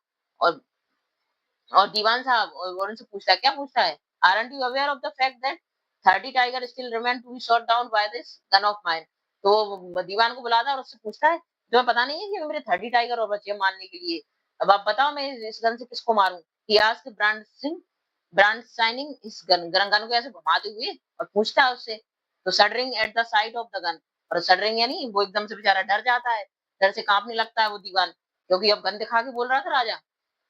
और दीवान साहब और उनसे पूछता है, क्या पूछता है? Aren't you aware of the fact that 30 tiger still remain to be shot down by this gun of mine? तो वो दीवान को बुलाता है और उससे पूछता है, तुम्हें पता नहीं है कि मेरे 30 टाइगर और बचे हैं मारने के लिए? अब आप बताओ मैं इस गन से किसको मारूं? He asked Brand Singh, brandishing his gun, gun को ऐसे घुमाते हुए और पूछता है उससे। तो shuddering at the sight of the gun, और सडरिंग यानी वो एकदम से बेचारा डर जाता है, डर से कांपने लगता है वो दीवान, क्योंकि अब गन दिखा के बोल रहा था राजा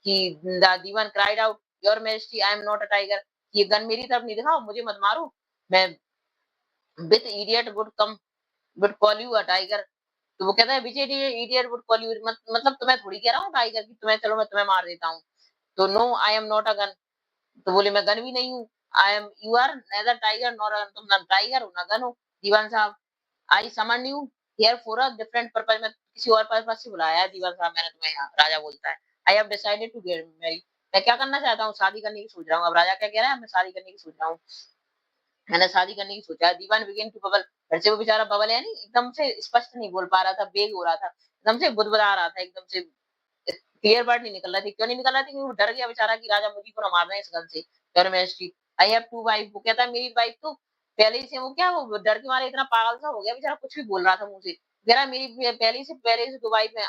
कि the dewan cried out, your majesty I am not a tiger, ये गन मेरी तरफ नहीं दिखाओ, मुझे मत मारो, मैं which idiot would come would call you a tiger. तो वो कहता है which idiot would call you, मतलब तुम्हें थोड़ी कह रहा हूँ टाइगर की, तुम्हें चलो मैं तुम्हें मार देता हूँ। तो no I am not a gun, तो बोले मैं गन भी नहीं हूँ। I am you are neither tiger nor, तुम ना टाइगर हो ना गन हो दीवान साहब। I summon you here for a different purpose, मैं किसी और पर्पज से बुलाया है दीवान साहब मैंने तुम्हें यहाँ, राजा बोलता है। I have decided to get married, मैं क्या करना चाहता हूँ? शादी करने की सोच रहा हूँ। अब राजा क्या कह रहा है? मैं शादी करने की सोच रहा हूँ, मैंने शादी करने की सोचा है। दीवान बिगिन टू बबल, फिर से वो बेचारा बबल है नहीं, एकदम से स्पष्ट नहीं बोल पा रहा था, बेग हो रहा था, एकदम से बुदबुदा रहा था, एकदम से क्लियर वर्ड नहीं निकल रहा थी। क्यों नहीं निकल रहा था? क्योंकि वो डर गया बेचारा कि राजा मुझे को ना मार दें इस गन से। Your majesty I have to wife, वो कहता है मेरी वाइफ तो पहले ही से, वो क्या, वो डर के मारे इतना पागल सा हो गया बेचारा, कुछ भी बोल रहा था मुंह से, कह रहा मेरी पहले से दो वाइफ है।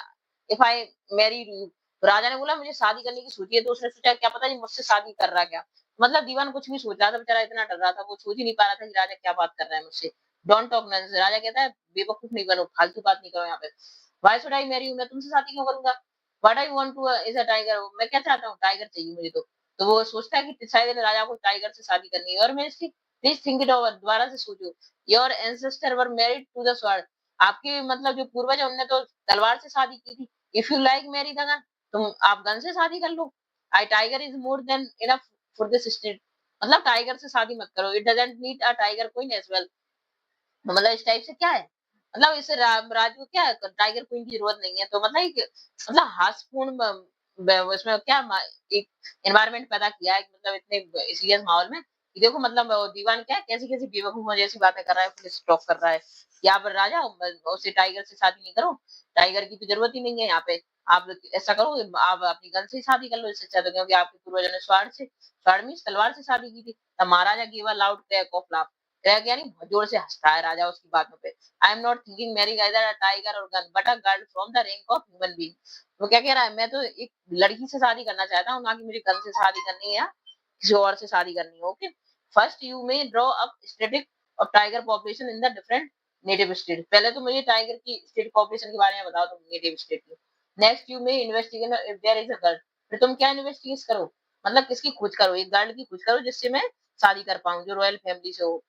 इफ आई मैरी यू, तो राजा ने बोला मुझे शादी करने की सोची है। तो उसने सोचा क्या पता जी मुझसे शादी कर रहा क्या, मतलब दीवान कुछ भी सोच रहा था बेचारा, इतना डर रहा था, वो सोच ही नहीं पा रहा था कि राजा क्या बात कर रहा है मुझसे। Don't talk nonsense. राजा कहता है बेवकूफ नहीं बनो, फालतू बात नहीं करो यहाँ पे। Why should I marry you, मैं तुमसे शादी क्यों करूंगा। What I want two is a tiger, मैं क्या चाहता हूँ, टाइगर चाहिए मुझे। तो वो सोचता है कि शायद राजा को टाइगर से शादी करनी है। और मैं इसकी प्लीज थिंक इट ओवर, दोबारा से सोचो। Your ancestor were married to the sword, आपके मतलब जो पूर्वज है उनने तो तलवार से शादी की थी। If you like marry the gun, तुम आप गन से शादी कर लो। I tiger is more than enough for this state, मतलब टाइगर से शादी मत करो, it doesn't need a tiger queen as well. मतलब इस टाइप से क्या है, मतलब इसे राज को क्या है, टाइगर क्वीन की जरूरत नहीं है। तो मतलब मतलब हास्यपूर्ण इसमें क्या एक एनवायरनमेंट पैदा किया है, मतलब इतने सीरियस माहौल में कि देखो मतलब वो दीवान क्या है, कैसी कैसी बेवकूफों जैसी बातें कर रहा है, पुलिस स्टॉप कर रहा है। यहाँ पर राजा उसे टाइगर से शादी नहीं करो, टाइगर की तो जरूरत ही नहीं है यहाँ पे। आप ऐसा करो, आप अपनी गन से ही शादी कर लो, इससे अच्छा। तो क्योंकि आपके पूर्वजों ने स्वाड़ मीन्स तलवार से शादी की थी। तब maharaja give a loud crack of laugh, crack यानी बहुत जोर से हंसता है राजा उसकी बातों पे। I am not thinking marrying either a tiger और gun but a girl from the rank of human being. वो क्या कह रहा है, मैं तो एक लड़की से शादी करना चाहता हूँ, ना कि मुझे गन से शादी करनी है या किसी और से शादी करनी है। Okay, first you may draw up static of tiger population in the different native state. पहले तो मुझे टाइगर की स्टेट पॉपुलेशन के बारे में बताओ, तुम नेटिव स्टेट की। Next you may investigate if there is a girl, फिर तुम क्या इन्वेस्टिगेट करो, मतलब किसकी खोज करो, एक गर्ल की खोज करो जिससे मैं शादी कर पाऊं, जो रॉयल फैमिली से हो,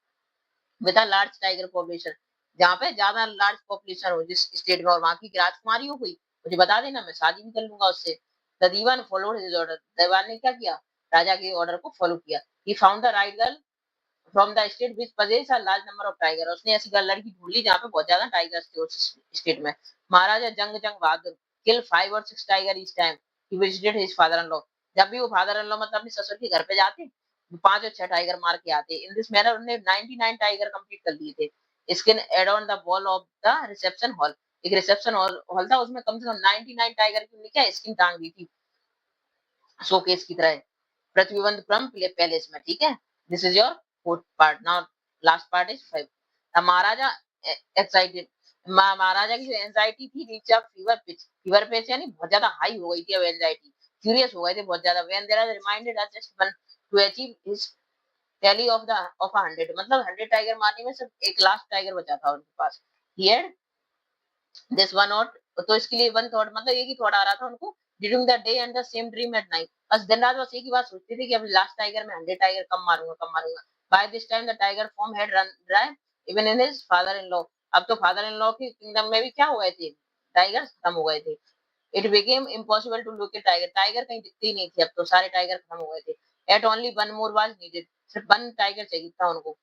with a large tiger population, जहाँ पे ज्यादा लार्ज पॉपुलेशन हो जिस स्टेट में, और वहां की राजकुमारी हो कोई, मुझे बता देना, मैं शादी भी कर लूंगा उससे। The dewan followed his order, दीवान ने क्या किया, राजा के ऑर्डर को फॉलो किया। He found the right girl from the state which possess a large number of tiger, उसने ऐसी लड़की ढूंढ ली जहाँ पे बहुत ज्यादा टाइगर्स थे उस स्टेट में। महाराजा जंग जंग बहादुर किल 5 और 6 tiger each time he visited his father in law, जब भी वो फादर इन लॉ मतलब अपने ससुर के घर पे जाते, 5 और 6 टाइगर मार के आते। इन दिस मैनर उन्होंने 99 टाइगर कंप्लीट कर लिए थे। Skin add on the wall of the reception hall, एक रिसेप्शन हॉल था, उसमें कम से कम 99 टाइगर की क्या स्किन टांग दी थी, शोकेस की तरह, प्रतिबंधपुरम पैलेस में। ठीक है, this is your fourth part. Now last part is five. Maharaja excited, महाराजा की जो एंजाइटी थी reach a fever pitch, fever pitch यानी बहुत ज्यादा हाई हो गई थी अब एंजाइटी, क्यूरियस हो गए थे बहुत ज्यादा। When there are reminded are just one to achieve his tally of the of 100, मतलब 100 टाइगर मारने में सिर्फ एक लास्ट टाइगर बचा था उनके पास। He had this one not, तो इसके लिए वन थॉट, मतलब एक ही थॉट आ रहा था उनको, during the day and the same dream at night, बस दिन रात बस एक ही बात सोचते थे कि अभी लास्ट टाइगर में 100 टाइगर कम मारूंगा कम मारूंगा। By this time the tiger form had run dry even in his father in law, अब तो फादर इन लॉ की किंगडम में भी क्या हो गए थे, टाइगर खत्म हो गए थे। It became impossible to look at tiger, tiger कहीं दिखते ही नहीं थे, अब तो सारे टाइगर खत्म हो गए थे। At only one more was needed, सिर्फ वन टाइगर चाहिए था उनको।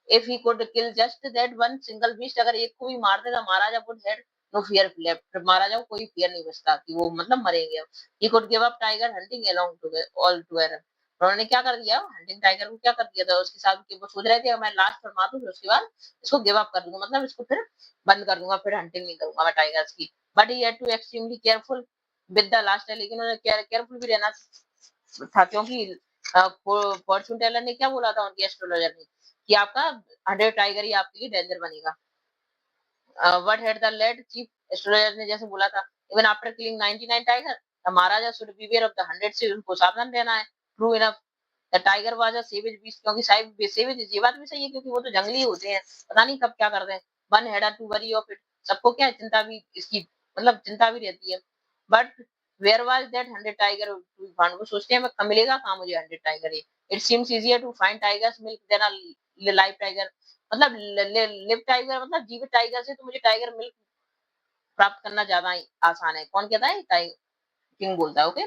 If he could kill just that one single beast, अगर एक को भी मार देता maharaja would had no fear left, महाराजा को कोई फियर नहीं बचता कि वो मतलब मरेंगे अब। He could give up tiger hunting along together all together, उन्होंने क्या कर दिया, हंटिंग टाइगर को क्या कर दिया था उसके साथ, कि वो सोच रहे थे मैं लास्ट पर मार दूं फिर उसके बाद इसको गिव अप कर दूंगा, मतलब इसको फिर बंद कर दूंगा, फिर हंटिंग नहीं करूंगा मैं टाइगर्स की। But he had to extremely careful with the last, लेकिन उन्हें केयरफुल भी रहना था, क्योंकि फॉर्चून टेलर ने क्या बोला था, उनकी एस्ट्रोलॉजर ने, कि आपका 100 टाइगर ही आपके लिए डेंजर बनेगा। What had the lead chief astrologer ने जैसे बोला था, even after killing 99 tiger the maharaja should beware of the 100, से उनको सावधान रहना है। True enough, the tiger was a savage beast, क्योंकि साइब सेवेज, ये बात भी सही है क्योंकि वो तो जंगली होते हैं, पता नहीं कब क्या कर दें। One had to worry of it, सबको क्या है, चिंता भी इसकी, मतलब चिंता भी रहती है। But where was that 100 tiger to find, वो सोचते हैं मैं कब मिलेगा कहां मुझे 100 टाइगर है। It seems easier to find tigers milk than a live tiger, मतलब लिव टाइगर मतलब जीवित टाइगर से तो मुझे टाइगर मिल्क प्राप्त करना ज्यादा आसान है। कौन कहता है, किंग बोलता है। Okay,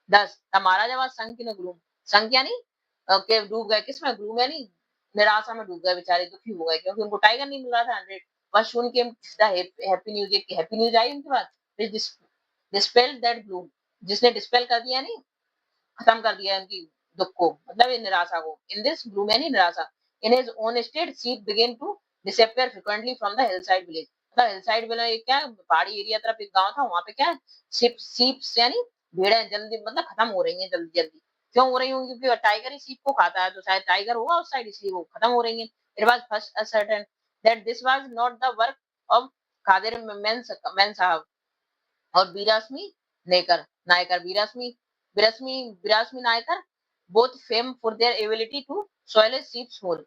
10 maharaja was sunk in gloom, sunk यानी के डूब गए, किसमें, ग्लूम यानी निराशा में डूब गए, बेचारे दुखी हो गए क्योंकि उनको टाइगर नहीं मिल रहा था 100। बस सुन के हैप्पी न्यूज, एक हैप्पी न्यूज आई उनके पास, डिस्पेल दैट ग्लूम, जिसने डिस्पेल कर दिया, नहीं खत्म कर दिया उनकी दुख को, मतलब ये निराशा को। इन दिस ब्लू मैनी निराशा in his own state sheep begin to disappear frequently from the hillside village, मतलब हिलसाइड विलेज क्या है, पहाड़ी एरिया तरफ एक गांव था, वहां पे क्या है, शीप यानी भेड़ें जल्दी मतलब खत्म हो रही हैं जल्दी जल्दी। क्यों हो रही होंगी, क्योंकि टाइगर ही शीप को खाता है, तो शायद टाइगर होगा उस साइड इसलिए वो खत्म हो रही है। It was first ascertain that this was not the work of Khadir मैन साहब और Birasami Naicker Naicker, Birasami Naicker, both famed for their ability to soil a sheep's hole,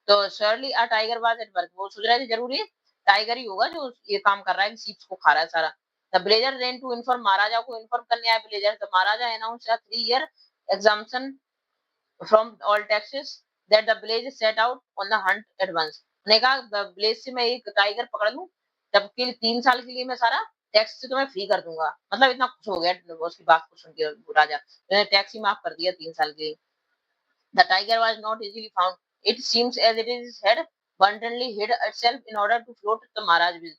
तो surely a tiger was at work, वो सोच रहे थे जरूर ये टाइगर ही होगा जो ये काम कर रहा है, सीप्स को खा रहा है सारा। The villager ran to inform, Maharaja को इन्फॉर्म करने आया विलेजर, तो Maharaja announce a 3 year exemption from all taxes that the village set out on the hunt at once. ने कहा विलेज से मैं एक टाइगर पकड़ लूं, जबकि 3 साल के लिए मैं सारा टैक्स से तुम्हें फ्री कर दूंगा। मतलब इतना खुश हो गया उसकी बात को सुन के राजा, टैक्स ही माफ कर दिया 3 साल के लिए। The tiger was not easily found. It seems as it is had wantonly hid itself in order to float the Maharaj with.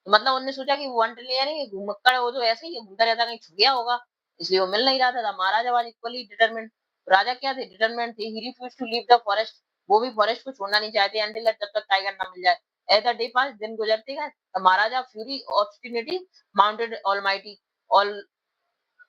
तो मतलब उन्होंने सोचा कि wantonly यानी घुमक्कड़, वो तो ऐसे ही घूमता रहता, कहीं छुप गया होगा, इसलिए वो मिल नहीं रहा था। महाराजा was equally determined. राजा क्या थे, डिटरमेंट थे। He refused to leave the forest. वो भी फॉरेस्ट को छोड़ना नहीं चाहते until जब तक टाइगर ना मिल जाए। As the day passed, दिन गुजरते गए, महाराजा fury obstinity mounted almighty all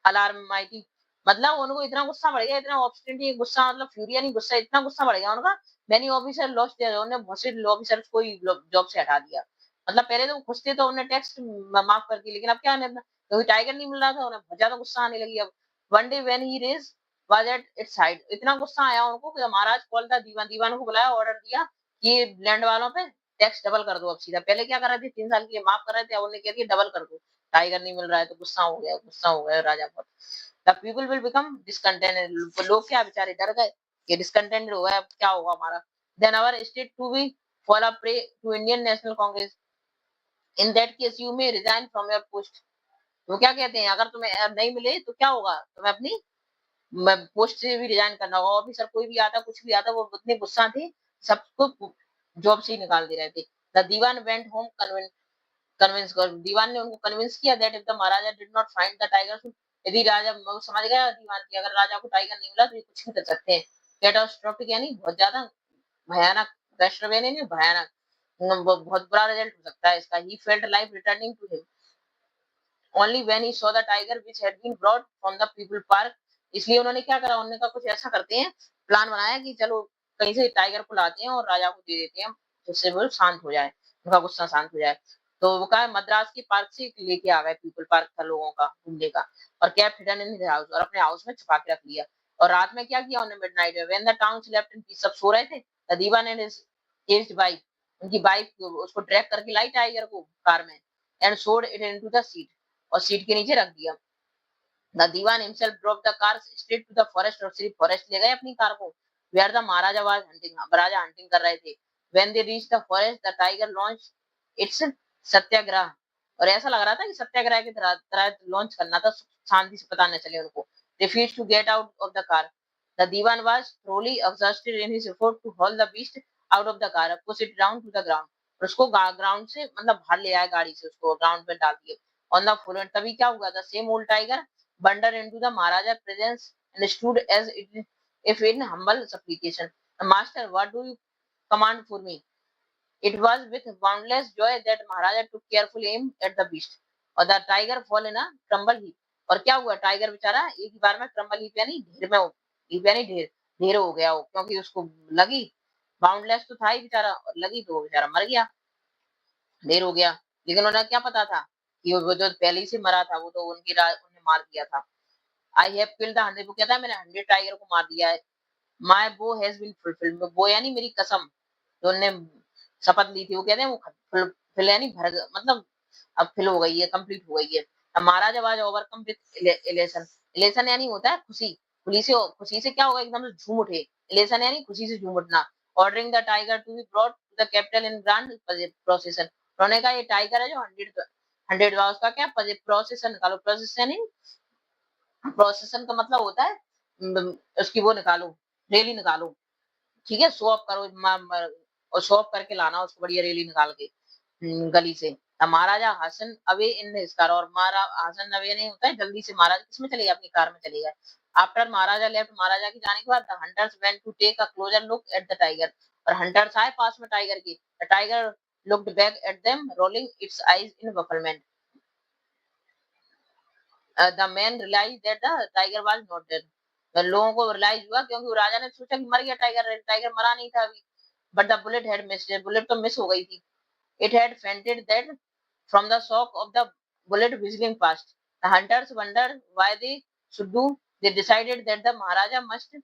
अलार्माइटी, मतलब उनको इतना गुस्सा बढ़ गया, इतना ऑब्स्टिनेट गुस्सा, मतलब फ्यूरिया नहीं गुस्सा, इतना गुस्सा बढ़ गया उनका। मैनी ऑफिसर लॉस्ट देयर, उन्होंने बहुत से ऑफिसर्स को ही जॉब से हटा दिया। मतलब पहले तो खुश थे तो उन्हें टैक्स माफ कर दी, लेकिन अब क्या है, क्योंकि टाइगर नहीं मिल रहा था, उन्हें बहुत ज्यादा गुस्सा आने लगी। अब one day when he rage was at its height, इतना गुस्सा आया उनको कि महाराज कॉल था दीवान, दीवान को बुलाया, ऑर्डर दिया कि लैंड वालों पे टैक्स डबल कर दो। अब सीधा पहले क्या कर रहे थे, 3 साल के लिए माफ कर रहे थे, अब उन्हें कह दिया डबल कर दो। टाइगर नहीं मिल रहा है तो गुस्सा हो गया राजा बहुत। The people will become discontented, लोग क्या बेचारे डर गए कि डिसकंटेंटेड हो गए, अब क्या होगा हमारा। Then our state to be fall a prey to Indian National Congress, in that case you may resign from your post. तो क्या कहते हैं, अगर तुम्हें नहीं मिले तो क्या होगा, तुम्हें अपनी पोस्ट से भी रिजाइन करना होगा। ऑफिसर कोई भी आता, कुछ भी आता, वो उतने गुस्सा थे, सबको जॉब से ही निकाल दे रहे थे। The dewan went home convince कर, दीवान ने उनको कन्विंस किया that if the maharaja did not find the tiger, यदि राजा, वो समझ गया दीवान की, अगर राजा को टाइगर नहीं मिला तो ये कुछ भी कर सकते हैं। कैटास्ट्रोफिक यानी बहुत ज्यादा भयानक, कैटास्ट्रोफी यानी भयानक, बहुत बुरा रिजल्ट हो सकता है इसका। He felt life returning to him only when he saw the tiger which had been brought from the people park. इसलिए उन्होंने क्या करा, उन्होंने कहा कुछ ऐसा करते हैं, प्लान बनाया कि चलो कहीं से टाइगर को लाते हैं और राजा को दे देते हैं, जिससे वो शांत हो जाए, उनका गुस्सा शांत हो जाए। तो वो कहा मद्रास के पार्क से लेके आ गए, पीपल पार्क था लोगों का घूमने का, और cap hidden in his house, और अपने हाउस में छुपा के रख लिया। और रात में क्या किया उन्होंने, मिडनाइट में when the town slept in peace, सब सो रहे थे, the dewan and his aged wife, उनकी वाइफ उसको ड्रैग करके लाई टाइगर को कार में, and shoved it into the seat, और सीट के नीचे रख दिया। The dewan himself drop the car straight to the forest, और सिर्फ फॉरेस्ट ले गए अपनी कार को, where the maharaja was hunting, राजा हंटिंग कर रहे थे। When they reach the forest the tiger launch its satyagraha, और ऐसा लग रहा था कि सत्याग्रह की तरह लॉन्च करना था, शांति से पता न चले उनको। Refuse to get out of the car, the dewan was thoroughly exhausted in his effort to haul the beast out of the car, push it down to the ground, और उसको ग्राउंड से मतलब बाहर ले आया गाड़ी से, उसको ग्राउंड पे डाल दिया ऑन द फ्लोर। तभी क्या हुआ, the same old tiger wandered into the Maharaja presence and stood as if in humble supplication. Master, what do you command for me? It was with boundless joy that Maharaja took careful aim at the beast. और the tiger fall in a crumble heap. और क्या हुआ, tiger बेचारा एक ही बार में crumble heap यानी ढेर में, हीप यानी ढेर, ढेर हो गया वो, क्योंकि उसको लगी, बाउंडलेस तो था ही बेचारा, और लगी तो वो बेचारा मर गया, ढेर हो गया। लेकिन उन्हें क्या पता था कि वो जो पहले ही से मरा था, वो तो उन्हें मार दिया था। आई हैव किल्ड द 100, वो कहता है मैंने 100 टाइगर को मार दिया है। माय बो हैज बीन फुलफिल्ड, बो यानी मेरी कसम, जो उन्होंने शपथ ली थी, वो कहते हैं वो फुल यानी भर, मतलब अब फिल हो गई है, कंप्लीट हो गई है। Maharaja was overcome with elation, elation यानी होता है खुशी, खुशी से क्या होगा, एकदम से झूम उठे, इलेशन यानी खुशी से झूम उठना। Ordering the tiger to be brought to the capital in grand procession, उन्होंने कहा ये टाइगर है जो 100 हुआ, उसका क्या प्रोसेशन निकालो, प्रोसेशन प्रोसेशन का मतलब होता है उसकी वो निकालो, रैली निकालो, ठीक है, शो ऑफ करो, और शो ऑफ करके लाना उसको, बढ़िया रैली निकाल के गली से। अब Maharaja hastened away in his car, और मारा हसन अवे नहीं होता है जल्दी से, महाराज किसमें चले गए, अपनी कार में चले गए। आफ्टर महाराजा लेफ्ट, महाराजा के जाने के बाद the hunters went to take a closer look at the tiger, और हंटर्स आए पास में टाइगर की। The tiger looked back at them rolling its eyes in bafflement, the man realise that the tiger was not dead, लोगों को realise हुआ, क्योंकि वो राजा ने सोचा कि मर गया टाइगर, टाइगर मरा नहीं था अभी, but the bullet had missed, bullet तो मिस हो गई थी। It had fainted that from the shock of the bullet whistling past. The hunters wondered why they should do. They decided that the Maharaja must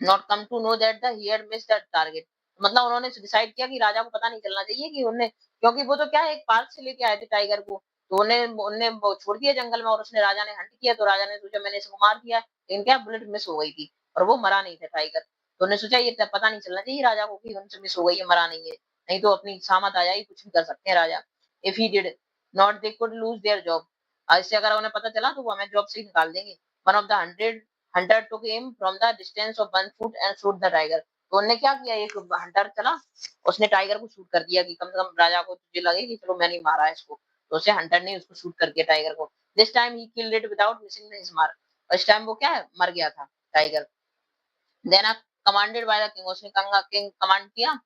not come to know that he had missed the target. मतलब उन्होंने decide किया कि राजा को पता नहीं चलना चाहिए कि उनने, क्योंकि वो तो क्या है एक पार्क से लेके आए थे टाइगर को, तो उन्हें उनने वो छोड़ दिया जंगल में और उसने राजा ने हंट किया, तो राजा ने सोचा मैंने इसको मार दिया, लेकिन क्या बुलेट मिस हो गई थी और वो मरा नहीं था टाइगर। तो उन्होंने सोचा ये पता नहीं चलना चाहिए राजा को कि उनसे मिस हो गई है, मरा नहीं है, नहीं तो अपनी सामत आ जाएगी, कुछ भी कर सकते हैं राजा। If he did not they could lose their job, इससे अगर उन्हें पता चला तो वो हमें जॉब से ही निकाल देंगे। One of the hundred Hunter took am from the distance of 1 foot and shoot the tiger. तो उन्होंने क्या किया, एक हंटर चला, उसने टाइगर को शूट कर दिया कि कम से कम राजा को तुझे लगे कि चलो मैंने मारा है इसको, तो उसे हंटर ने उसको शूट कर दिया टाइगर को। This time he killed it without missing his mark, और इस टाइम वो क्या है मर गया था tiger. Then commanded by the king, उसने किंग कमांड किया,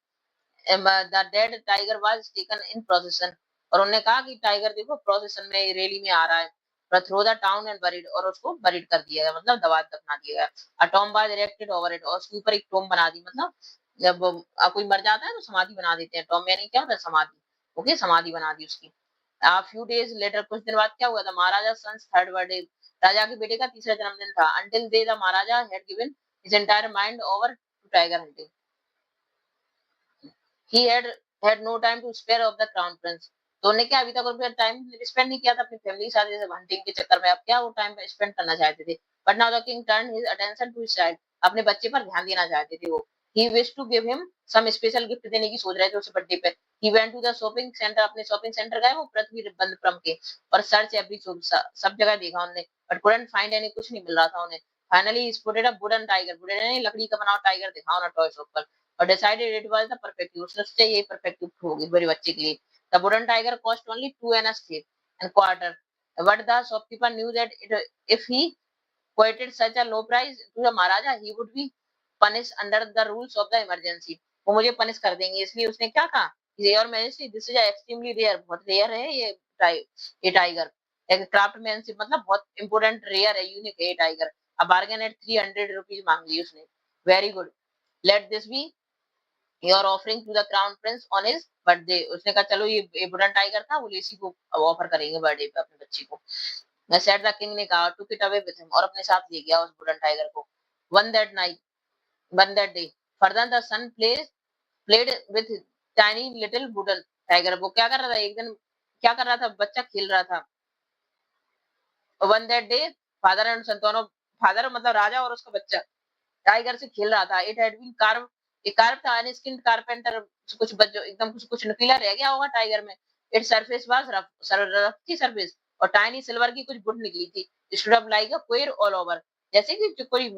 the dead tiger was taken in procession, और उन्होंने कहा कि टाइगर देखो प्रोसेशन में रैली में आ रहा है, through the town and buried, और उसको बरीड कर दिया गया, मतलब दबा दफना दिया गया। A tomb was erected over it, और उसके ऊपर एक टॉम्ब बना दी, मतलब जब कोई मर जाता है तो समाधि बना देते हैं, टॉम्ब यानी क्या होता है समाधि, ओके समाधि बना दी उसकी। फ्यू डेज लेटर, कुछ दिन बाद क्या हुआ था, महाराजा सन्स थर्ड बर्थडे, राजा के बेटे का तीसरा जन्मदिन था। Until then the maharaja had given his entire mind over to tiger hunting, he had no time to spare of the crown prince, तो उन्हें क्या अभी तक उन पर टाइम स्पेंड नहीं किया था अपनी फैमिली के साथ, जैसे हंटिंग के चक्कर में अब क्या वो टाइम स्पेंड करना चाहते थे। But now the king turn his attention to his child, अपने बच्चे पर ध्यान देना चाहते थे वो। He wish to give him some special gift देने की सोच रहे थे उसे बर्थडे पे। He went to the shopping centre, अपने शॉपिंग सेंटर गए वो पृथ्वी बंदप्रम के, और सर्च एवरी सब जगह देखा उन्होंने, बट कुडंट फाइंड एनी, कुछ नहीं मिल रहा था उन्हें। Finally spotted a wooden tiger, wooden यानी लकड़ी का बना हुआ टाइगर दिखा उन्हें टॉय शॉप पर, और decided it was the perfect gift, उसने सोचा ये परफेक्ट गिफ्ट होगी मेरे बच्चे के लिए। The wooden tiger cost only 2 and quarter, but the shopkeeper knew that if he quoted such a low price to the Maharaja he would be punished under the rules of the emergency, वो मुझे punish कर देंगे, इसलिए उसने क्या कहा, your majesty this is extremely rare, बहुत rare है ये टाइगर, एक क्राफ्टमैनशिप, मतलब बहुत इंपोर्टेंट रेयर है, यूनिक है ये टाइगर। अब बार्गेन एट 300 रुपीज मांग ली उसने। Very good, let this be your offering to the crown prince on his birthday, उसने कहा चलो ये वुडन टाइगर था, वो इसी को ऑफर करेंगे बर्थडे पे अपने बच्चे को। सेड द किंग ने कहा, took it away with him, और अपने साथ ले गया उस वुडन टाइगर को। One that night one that day further the son played with tiny little wooden tiger, वो क्या कर रहा था एक दिन, क्या कर रहा था बच्चा खेल रहा था। On that day father and son दोनों, फादर मतलब राजा और उसका बच्चा टाइगर से खेल रहा था। इट हैड बीन कार्व, ये कार्व था अनस्किन्ड कारपेंटर, कुछ बच्चों एकदम कुछ कुछ नुकीला रह गया होगा टाइगर में। It surface was rough, rough थी सरफेस, और टाइनी सिल्वर की कुछ बुट निकली थी, स्टूड अप लाइक अ क्वेर ऑल ओवर, जैसे कि जो कोई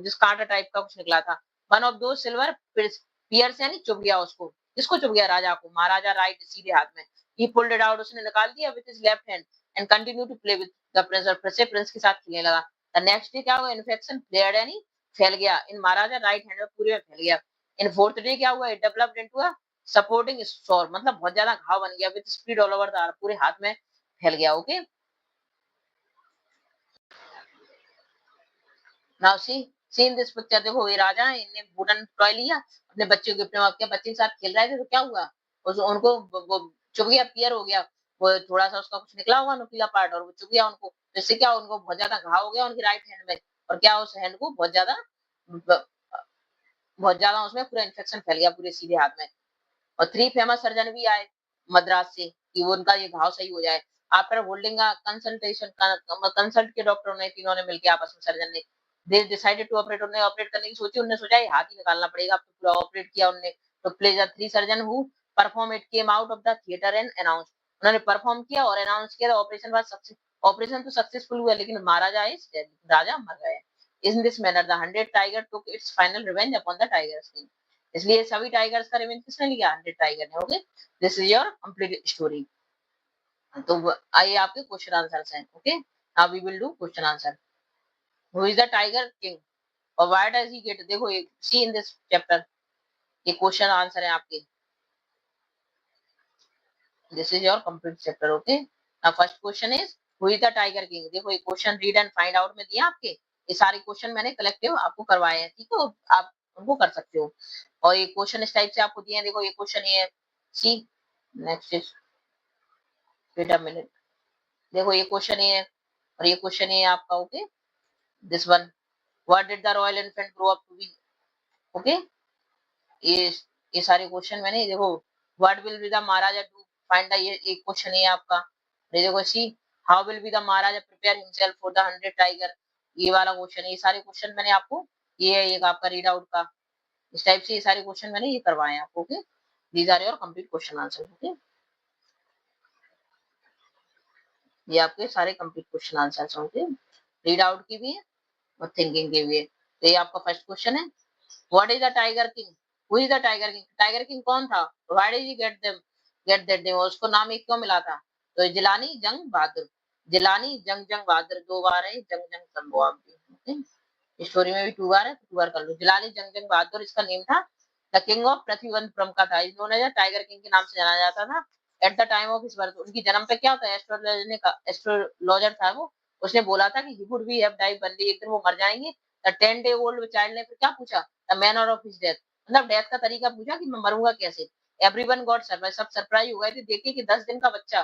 जिस कांटा टाइप का कुछ निकला था। वन ऑफ दो सिल्वर पियर्स यानी चुभ गया उसको, किसको चुभ गया, राजा को, महाराजा राइट सीधे हाथ में। ही पुल्ड इट आउट, उसने निकाल दिया with his left hand, and continue to play with the prince, और प्रिंस के साथ खेलने लगा। द नेक्स्ट डे क्या हुआ, इन्फेक्शन फ्लेयर्ड यानी फैल गया इन महाराजा राइट हैंड में, पूरे में फैल गया। इन फोर्थ डे क्या हुआ, it developed into a supporting सोर, मतलब बहुत ज्यादा घाव बन गया, with spread all over the, पूरे हाथ में फैल गया। Okay, now see in this picture, देखो ये राजा है, इन्हें वुडन टॉय लिया अपने बच्चे को गिफ्ट में, अपने बच्चे के साथ खेल रहे थे, तो क्या हुआ उनको वो चुभ गया, पियर हो गया, वो थोड़ा सा उसका कुछ निकला होगा नुकीला पार्ट, और वो चुभ गया उनको, तो इससे क्या उनको बहुत ज्यादा घाव हो गया उनकी राइट हैंड में, और क्या उस हैंड को बहुत ज्यादा उसमें पूरा इन्फेक्शन फैल गया पूरे सीधे हाथ में। और 3 फेमस सर्जन भी आए मद्रास से कि वो उनका ये घाव सही हो जाए। After holding a consultation, consult के डॉक्टरों ने, तीनों ने मिलकर आपस में, सर्जन ने, दे डिसाइडेड टू ऑपरेट, उन्हें ऑपरेट करने की सोची, उन्होंने सोचा ये हाथ ही निकालना पड़ेगा, तो पूरा ऑपरेट किया उन्होंने। तो pleasure 3 surgeon who perform it came out of the theatre and announce, उन्होंने परफॉर्म किया और अनाउंस किया, ऑपरेशन वाज सक्सेस, ऑपरेशन तो सक्सेसफुल हुआ, लेकिन महाराजा इज राजा मर गए। In this manner, the 100 tiger took its final revenge upon the tigers king. इसलिए सभी टाइगर्स का रिवेंज किसने लिया, 100 टाइगर ने। Okay, this is your complete story. तो आइए आपके क्वेश्चन आंसर्स हैं। Okay, now we will do question answer. Who is the tiger king और व्हाई डज ही गेट, देखो ये सी इन दिस चैप्टर, ये क्वेश्चन आंसर है आपके। This is your complete chapter. Okay, now first question is who is the tiger king, देखो ये question read and find out में दिया आपके, ये सारे क्वेश्चन मैंने कलेक्टिव आपको करवाए हैं, ठीक है, आप उनको कर सकते हो। और ये क्वेश्चन इस टाइप से आपको दिए हैं, देखो ये क्वेश्चन ये see, next is, wait a minute, देखो ये क्वेश्चन ये है, और ये क्वेश्चन ये आपका। Okay, this one, what did the royal infant grow up to be, okay, ये ये सारे क्वेश्चन मैंने देखो, what will be the Maharaja do find the, ये एक क्वेश्चन है आपका। ये देखो see, how will be the Maharaja prepare himself for the 100 tiger, ये वाला क्वेश्चन है। ये सारे क्वेश्चन मैंने आपको, ये है एक आपका रीड आउट का, इस टाइप से ये सारे क्वेश्चन मैंने ये करवाए हैं आपको। Okay, these are your complete question answer. Okay, ये आपके सारे कंप्लीट क्वेश्चन आंसर होंगे, रीड आउट की भी है और थिंकिंग के भी है। तो ये आपका फर्स्ट क्वेश्चन है, what is the tiger king, who is the tiger king, tiger king कौन था, why did he get that name, उसको नाम एक क्यों मिला था। तो जिलानी जंग बहादुर, जिलानी जंग जंग बहादुर, दो बार है जंग जंग संभव। स्टोरी में भी 2 बार है, 2 बार कर लो। जिलानी जंग जंग बहादुर इसका नेम था। द किंग ऑफ पृथ्वीवंतपुरम का था, इन्होंने टाइगर किंग के नाम से जाना जाता था। At the time of his birth, उनकी जन्म पे क्या होता है, एस्ट्रोलॉजर था वो, उसने बोला था कि he would be have died one day, एक दिन वो मर जाएंगे। द 10 डे ओल्ड चाइल्ड ने फिर क्या पूछा, the manner of his death, मतलब डेथ का तरीका पूछा कि मैं मरूंगा कैसे। एवरीवन गॉट सरप्राइज, सब सरप्राइज हो गए थे देखे कि 10 दिन का बच्चा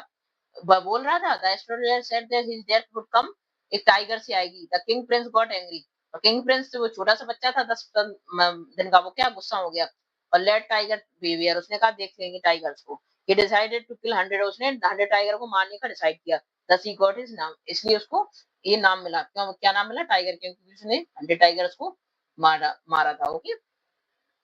बोल रहा था। The astrologer said that his death would come, एक टाइगर से आएगी। The king Prince got angry, और किंग प्रिंस वो छोटा सा बच्चा था 10 दिन का, वो क्या गुस्सा हो गया। और लेट टाइगर बिहेवियर, उसने कहा देख लेंगे टाइगर्स को। ही डिसाइडेड टू किल 100, उसने 100 टाइगर को मारने का डिसाइड किया। दस ही गॉट हिज नाम, इसलिए उसको ये नाम मिला। क्यों, क्या नाम मिला, टाइगर, क्योंकि उसने 100 टाइगर्स को मारा मारा था। Okay,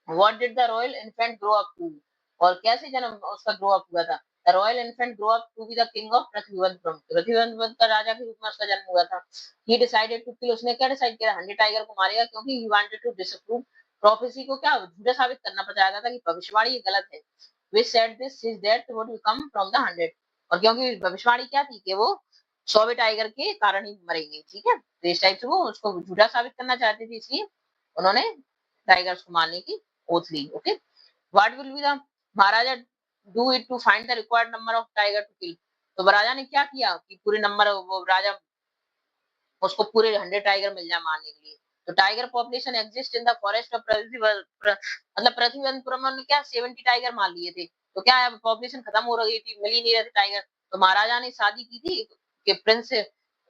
what did the royal infant grow up to, और कैसे जन्म उसका ग्रो अप हुआ था। The royal infant grow up to be the king of Prithvivantapuram, Prithvivantapuram का राजा के रूप में उसका जन्म हुआ था। ही डिसाइडेड टू किल, उसने क्या डिसाइड किया, 100 टाइगर को मारेगा, क्योंकि he wanted to disprove prophecy को, क्या झूठा साबित करना चाहता था कि भविष्यवाणी ये गलत है। which said this his death would come from the 100, और क्योंकि भविष्यवाणी क्या थी कि वो 100 टाइगर के कारण ही मरेंगे। ठीक है, तो इस टाइप से वो उसको झूठा साबित करना चाहते थे, इसलिए उन्होंने टाइगर्स को मारने की ओथ ली। Okay, what will be the Maharaja do it to find the required number of tiger to kill, तो राजा ने क्या किया कि पूरे नंबर, वो राजा उसको पूरे 100 टाइगर मिल जाए मारने के लिए। तो tiger population exist in the forest of मतलब पृथ्वीवंतपुरम में क्या 70 टाइगर मार लिए थे। तो क्या है, पॉपुलेशन खत्म हो रही थी, मिल ही नहीं रहे थे टाइगर। तो महाराजा ने शादी की थी कि प्रिंस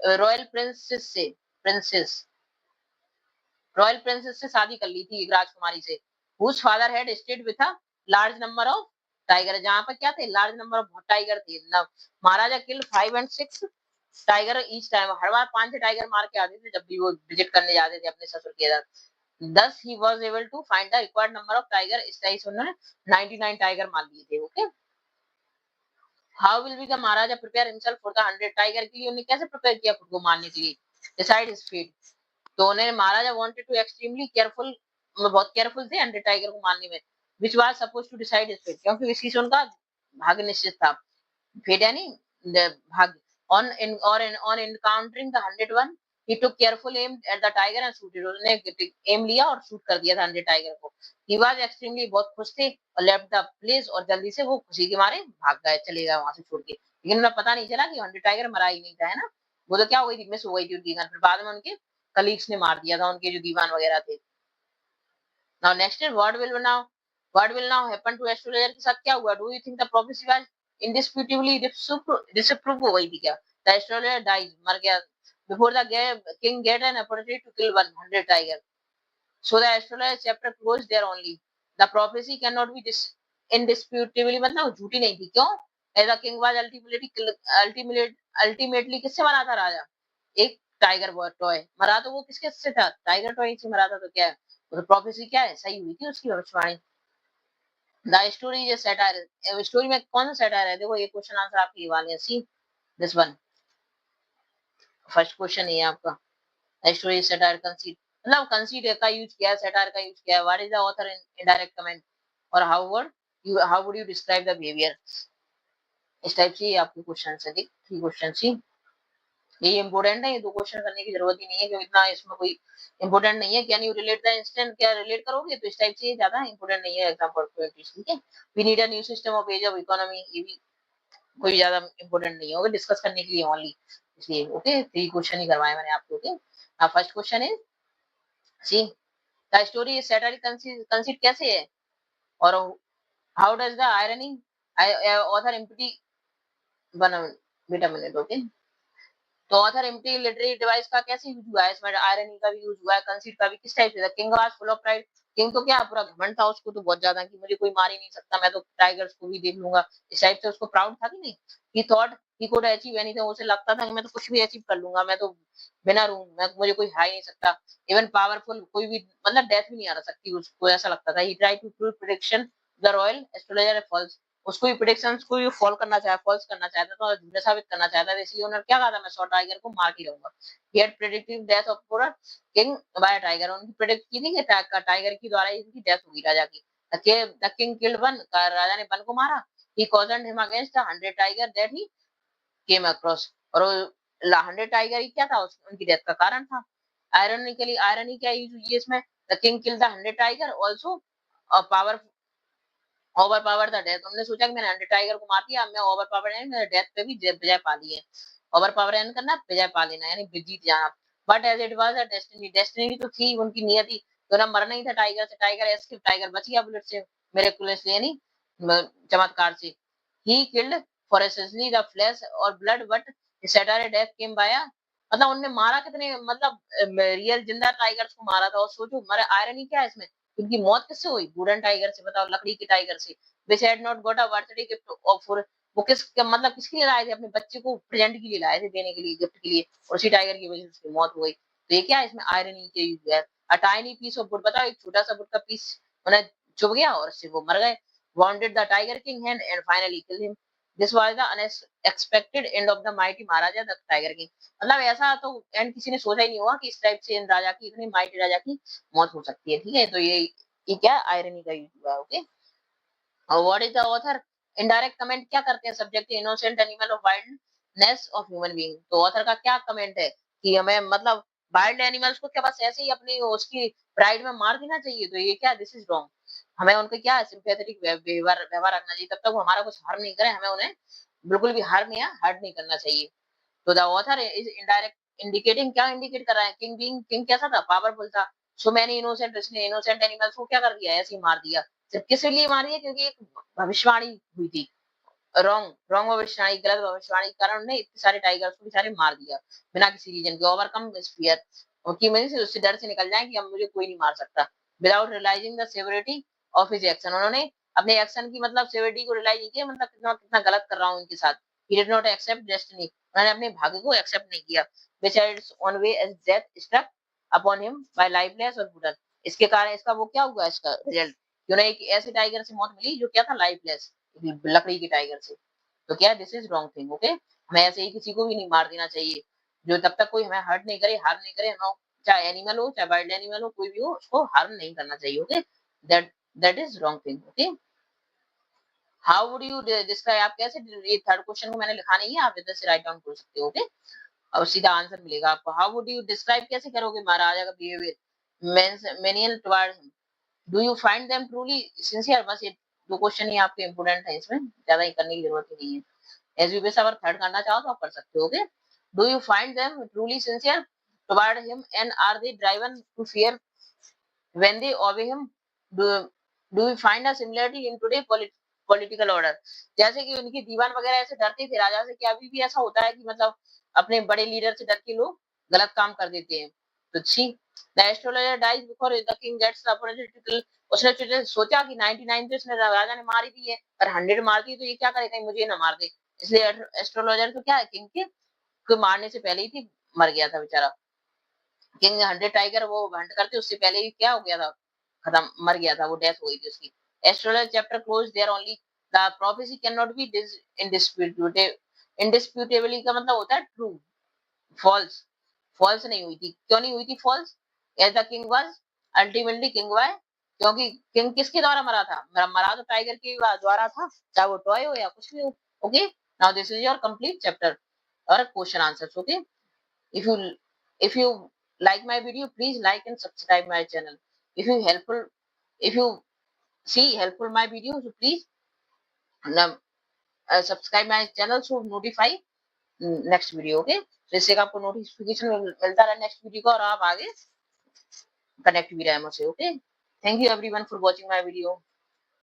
रॉयल प्रिंसेस से, प्रिंसेस रॉयल प्रिंसेस से शादी कर ली थी एक राजकुमारी से। Whose father had stayed with a large number of tiger, जहां पर क्या थे, लार्ज नंबर ऑफ टाइगर थे। Maharaja kill 5 and 6 tiger each time, हर बार 5 टाइगर मार के आते थे जब भी वो विजिट करने जाते थे अपने ससुर के घर। Thus he was able to find the required number of tiger, इस तरह से उन्होंने 99 टाइगर मार लिए थे। Okay, how will be the Maharaja prepare himself for the 100 tiger के लिए, उन्हें कैसे प्रिपेयर किया खुद को मारने के लिए। डिसाइड हिज फेट, तो उन्हें Maharaja wanted to extremely careful, बहुत केयरफुल थे 100 टाइगर को मारने में। Which was supposed to decide his fate, क्योंकि इसी से उनका भाग्य निश्चित था। फेट यानी भाग्य। on encountering the 101, he took careful aim at the tiger and shooted, उसने एम लिया और शूट कर दिया था 100 टाइगर को। he was extremely, बहुत खुश थे, और left the place, और जल्दी से वो खुशी के मारे भाग गए, चले गए वहां से छोड़ के। लेकिन उन्हें पता नहीं चला कि 100 टाइगर मरा ही नहीं था, है ना। वो तो क्या हो गई थी, मिस हो गई थी उनकी गन, फिर बाद में उनके कलीग्स ने मार दिया था, उनके जो दीवान वगैरह थे। Now next is what will now happen to astrologer के साथ क्या हुआ। Do you think the prophecy was indisputably disapprove हो गई थी क्या। द एस्ट्रोलॉजर डाइज, मर गया, before the king get an opportunity to kill 100 tiger, so the astrologer chapter close there only. The prophecy can not be indisputably, मतलब झूठी नहीं थी, क्यों, as the king was ultimately किससे मरा था राजा, एक टाइगर टॉय मरा, तो वो किसके से था, टाइगर टॉय से मरा था। तो क्या है, तो प्रोफेसी क्या है, सही हुई थी उसकी भविष्यवाणी। The story is satire, story में कौन सा सैटायर है, देखो ये क्वेश्चन आंसर आपके ये वाले हैं। See this one, first question ये आपका, द स्टोरी इज सैटायर कंसीड, मतलब कंसीड का यूज किया है, सैटायर का यूज किया है। What is the author in indirect comment, और how would you describe the behaviour, इस टाइप से आपके क्वेश्चन है। ठीक, 3 क्वेश्चन सी, ये इंपोर्टेंट है, ये 2 क्वेश्चन करने की जरूरत ही नहीं है, क्योंकि इतना इसमें कोई इंपोर्टेंट नहीं है। Can you relate the instant, क्या रिलेट करोगे, तो इस टाइप से ये ज्यादा इंपोर्टेंट नहीं है एग्जाम पर्सपेक्टिव। ठीक है, we need a new system of age of economy, ये भी कोई ज्यादा इंपोर्टेंट नहीं होगा, डिस्कस करने के लिए ओनली, इसलिए। ओके, 3 क्वेश्चन ही करवाए मैंने आपको। ओके, अब first question is see, the story is satiric consider कैसे है, और how does the irony author employ बना, बेटा मिनट। ओके, तो ऑथर एम्प्टी लिटरेरी डिवाइस का कैसे यूज हुआ है, इसमें आयरनी का भी यूज हुआ है, कंसीट का भी, किस टाइप से? King was full of pride, king तो क्या पूरा घमंड था उसको तो बहुत ज्यादा कि मुझे कोई मार ही नहीं सकता, मैं तो टाइगर्स को भी देख लूंगा, इस टाइप से उसको प्राउड था कि नहीं? ही thought he could achieve anything, उसे लगता था कि मैं तो कुछ भी अचीव कर लूंगा, मैं तो विनर हूं, मैं मुझे कोई हार ही नहीं सकता, इवन पावरफुल कोई भी मतलब डेथ भी नहीं आ सकती उसको, ऐसा लगता था। He try to prove prediction the royal astrologer false, उसको भी प्रेडिक्शंस को भी फॉल करना चाहा, फॉल्स करना चाहता था और झूठा साबित करना चाहता था, इसलिए उन्होंने क्या कहा था, मैं सौ टाइगर को मार के रहूंगा। He had predicted death of पूरा किंग बाय टाइगर, उन्होंने प्रेडिक्ट की थी कि टाइगर की द्वारा इनकी डेथ होगी राजा की। द किंग किल्ड वन, राजा ने वन को मारा। ही कॉजन्ड him against the 100 tiger that he came across, और 100 टाइगर ही क्या था उनकी डेथ का कारण था। आयरनिकली आयरनी क्या यूज हुई है इसमें, the king killed the 100 tiger also power over power था डेथ, उन्होंने सोचा कि मैंने 100 टाइगर को मार दिया, मैं ओवर पावर है, मेरे डेथ पे भी विजय पा ली है। ओवर पावर एंड करना, विजय पा लेना यानी जीत जाना। But as it was a destiny, destiny तो थी उनकी नियति, तो ना मरना ही था टाइगर से, टाइगर एस्केप, टाइगर बच गया बुलेट से, मिरेकुलसली यानी चमत्कार से। He killed for essentially the flesh और blood but Saturday death came by, मतलब उन्होंने मारा कितने, मतलब रियल जिंदा टाइगर्स को मारा था, और सोचो मरे, आयरनी क्या है इसमें, उनकी मौत किससे हुई, वुडन टाइगर से, बताओ लकड़ी के टाइगर से। Which had not got a birthday gift for, वो मतलब किसके लिए लाए थे, अपने बच्चे को प्रेजेंट के लिए लाए थे, देने के लिए, गिफ्ट के लिए, और उसी टाइगर की वजह से उसकी मौत हो गई। तो ये क्या है इसमें आयरनी के यूज है। A tiny piece of wood, बताओ एक छोटा सा वुड का पीस उन्हें चुभ गया और उससे वो मर गए। Bounded the tiger king hand and finally killed him, this was the unexpected and of the mighty Maharaja the tiger king, मतलब ऐसा तो एंड किसी ने सोचा ही नहीं होगा कि इस टाइप से इन राजा की, इतनी माइटी राजा की मौत हो सकती है। ठीक है, तो ये क्या आयरनी का यूज हुआ है। ओके, और what is the author indirect comment क्या करते हैं, subject innocent animal of wildness of human being, तो ऑथर का क्या कमेंट है कि हमें मतलब वाइल्ड एनिमल्स को क्या बस ऐसे ही अपनी उसकी प्राइड में मार देना चाहिए, तो ये क्या, दिस इज रॉन्ग, हमें उनके क्या सिंपैथेटिक व्यवहार व्यवहार रखना चाहिए, तब तक वो हमारा कुछ हार्म नहीं करे, हमें उन्हें बिल्कुल भी हार्म या हर्ट नहीं करना चाहिए। तो the author is indirect indicating, क्या इंडिकेट कर रहा है, किंग बीइंग, किंग कैसा था, पावरफुल था, सो मैनी इनोसेंट, इसने इनोसेंट एनिमल्स को क्या कर दिया, ऐसे ही मार दिया, सिर्फ किस लिए मारी है, क्योंकि एक भविष्यवाणी हुई थी, रॉन्ग रॉन्ग भविष्यवाणी, गलत भविष्यवाणी के कारण ने इतने सारे टाइगर्स को बेचारे मार दिया बिना किसी रीजन के। ओवरकम दिस फियर, उनकी वजह से उससे डर से निकल जाए कि अब मुझे कोई नहीं मार सकता। Without realising the severity of his action, उन्होंने अपने एक्शन की मतलब सेवरिटी को रियलाइज नहीं किया, मतलब कितना कितना गलत कर रहा हूँ इनके साथ। He did not accept destiny, उन्होंने अपने भाग्य को एक्सेप्ट नहीं किया। which had its own way as death struck upon him by lifeless और wooden, इसके कारण इसका वो क्या हुआ, इसका रिजल्ट कि उन्हें एक ऐसे टाइगर से मौत मिली जो क्या था, लाइफलेस, लकड़ी के टाइगर से। तो क्या, this is wrong thing. Okay, हमें ऐसे ही किसी को भी नहीं मार देना चाहिए, जो तब तक कोई हमें हर्ट नहीं करे, हार्म नहीं करे, हम चाहे एनिमल हो, चाहे वाइल्ड एनिमल हो, कोई भी हो, उसको हार्म नहीं करना चाहिए। Okay, that that is wrong thing. Okay, how would you describe, आप कैसे, ये थर्ड क्वेश्चन को मैंने लिखा नहीं है, आप इधर से राइट डाउन कर सकते हो। ओके, और सीधा आंसर मिलेगा आपको। हाउ वुड यू डिस्क्राइब, कैसे करोगे महाराजा का behaviour menial toward him, do you find them truly sincere, बस ये दो क्वेश्चन ही आपके इंपोर्टेंट है, इसमें ज्यादा ही करने की जरूरत ही नहीं है। एज यू विश, अगर थर्ड करना चाहो तो आप कर सकते हो। Okay, do you find them truly sincere toward him and are they driven to fear when they obey him, do we find a similarity in today political order, जैसे कि उनकी दीवान वगैरह ऐसे डरते थे राजा से, कि अभी भी ऐसा होता है कि मतलब अपने बड़े लीडर से डर के लोग गलत काम कर देते हैं। तो see the astrologer dies before the king gets the opportunity to, उसने सोचा कि 99 तो इसने राजा ने मार ही दी है, पर 100 मार दी तो ये क्या करे, कहीं मुझे ना मार दे, इसलिए एस्ट्रोलॉजर तो क्या है, किंग के को मारने से पहले ही थी मर गया था बेचारा। किंग 100 टाइगर वो हंट करते उससे पहले ही क्या हो गया था, खत्म, मर गया था, वो डेथ हो गई थी उसकी। Astrology chapter close there only, the prophecy can not be indisputably का मतलब होता है ट्रू, फॉल्स, फॉल्स नहीं हुई थी, क्यों नहीं हुई थी false, as the king was ultimately किंग वाई, क्योंकि किंग किसके द्वारा मरा था, मरा तो टाइगर के द्वारा था, चाहे वो टॉय हो या कुछ भी हो। Okay, now this is your complete chapter और question answers. Okay, if you if you like my video, please like and subscribe my channel. If you see helpful my video, so please subscribe my channel so notify next video. Okay, तो इससे आपको notification मिलता रहे next video का, और आप आगे connect भी रहे मुझसे। Okay, thank you everyone for watching my video.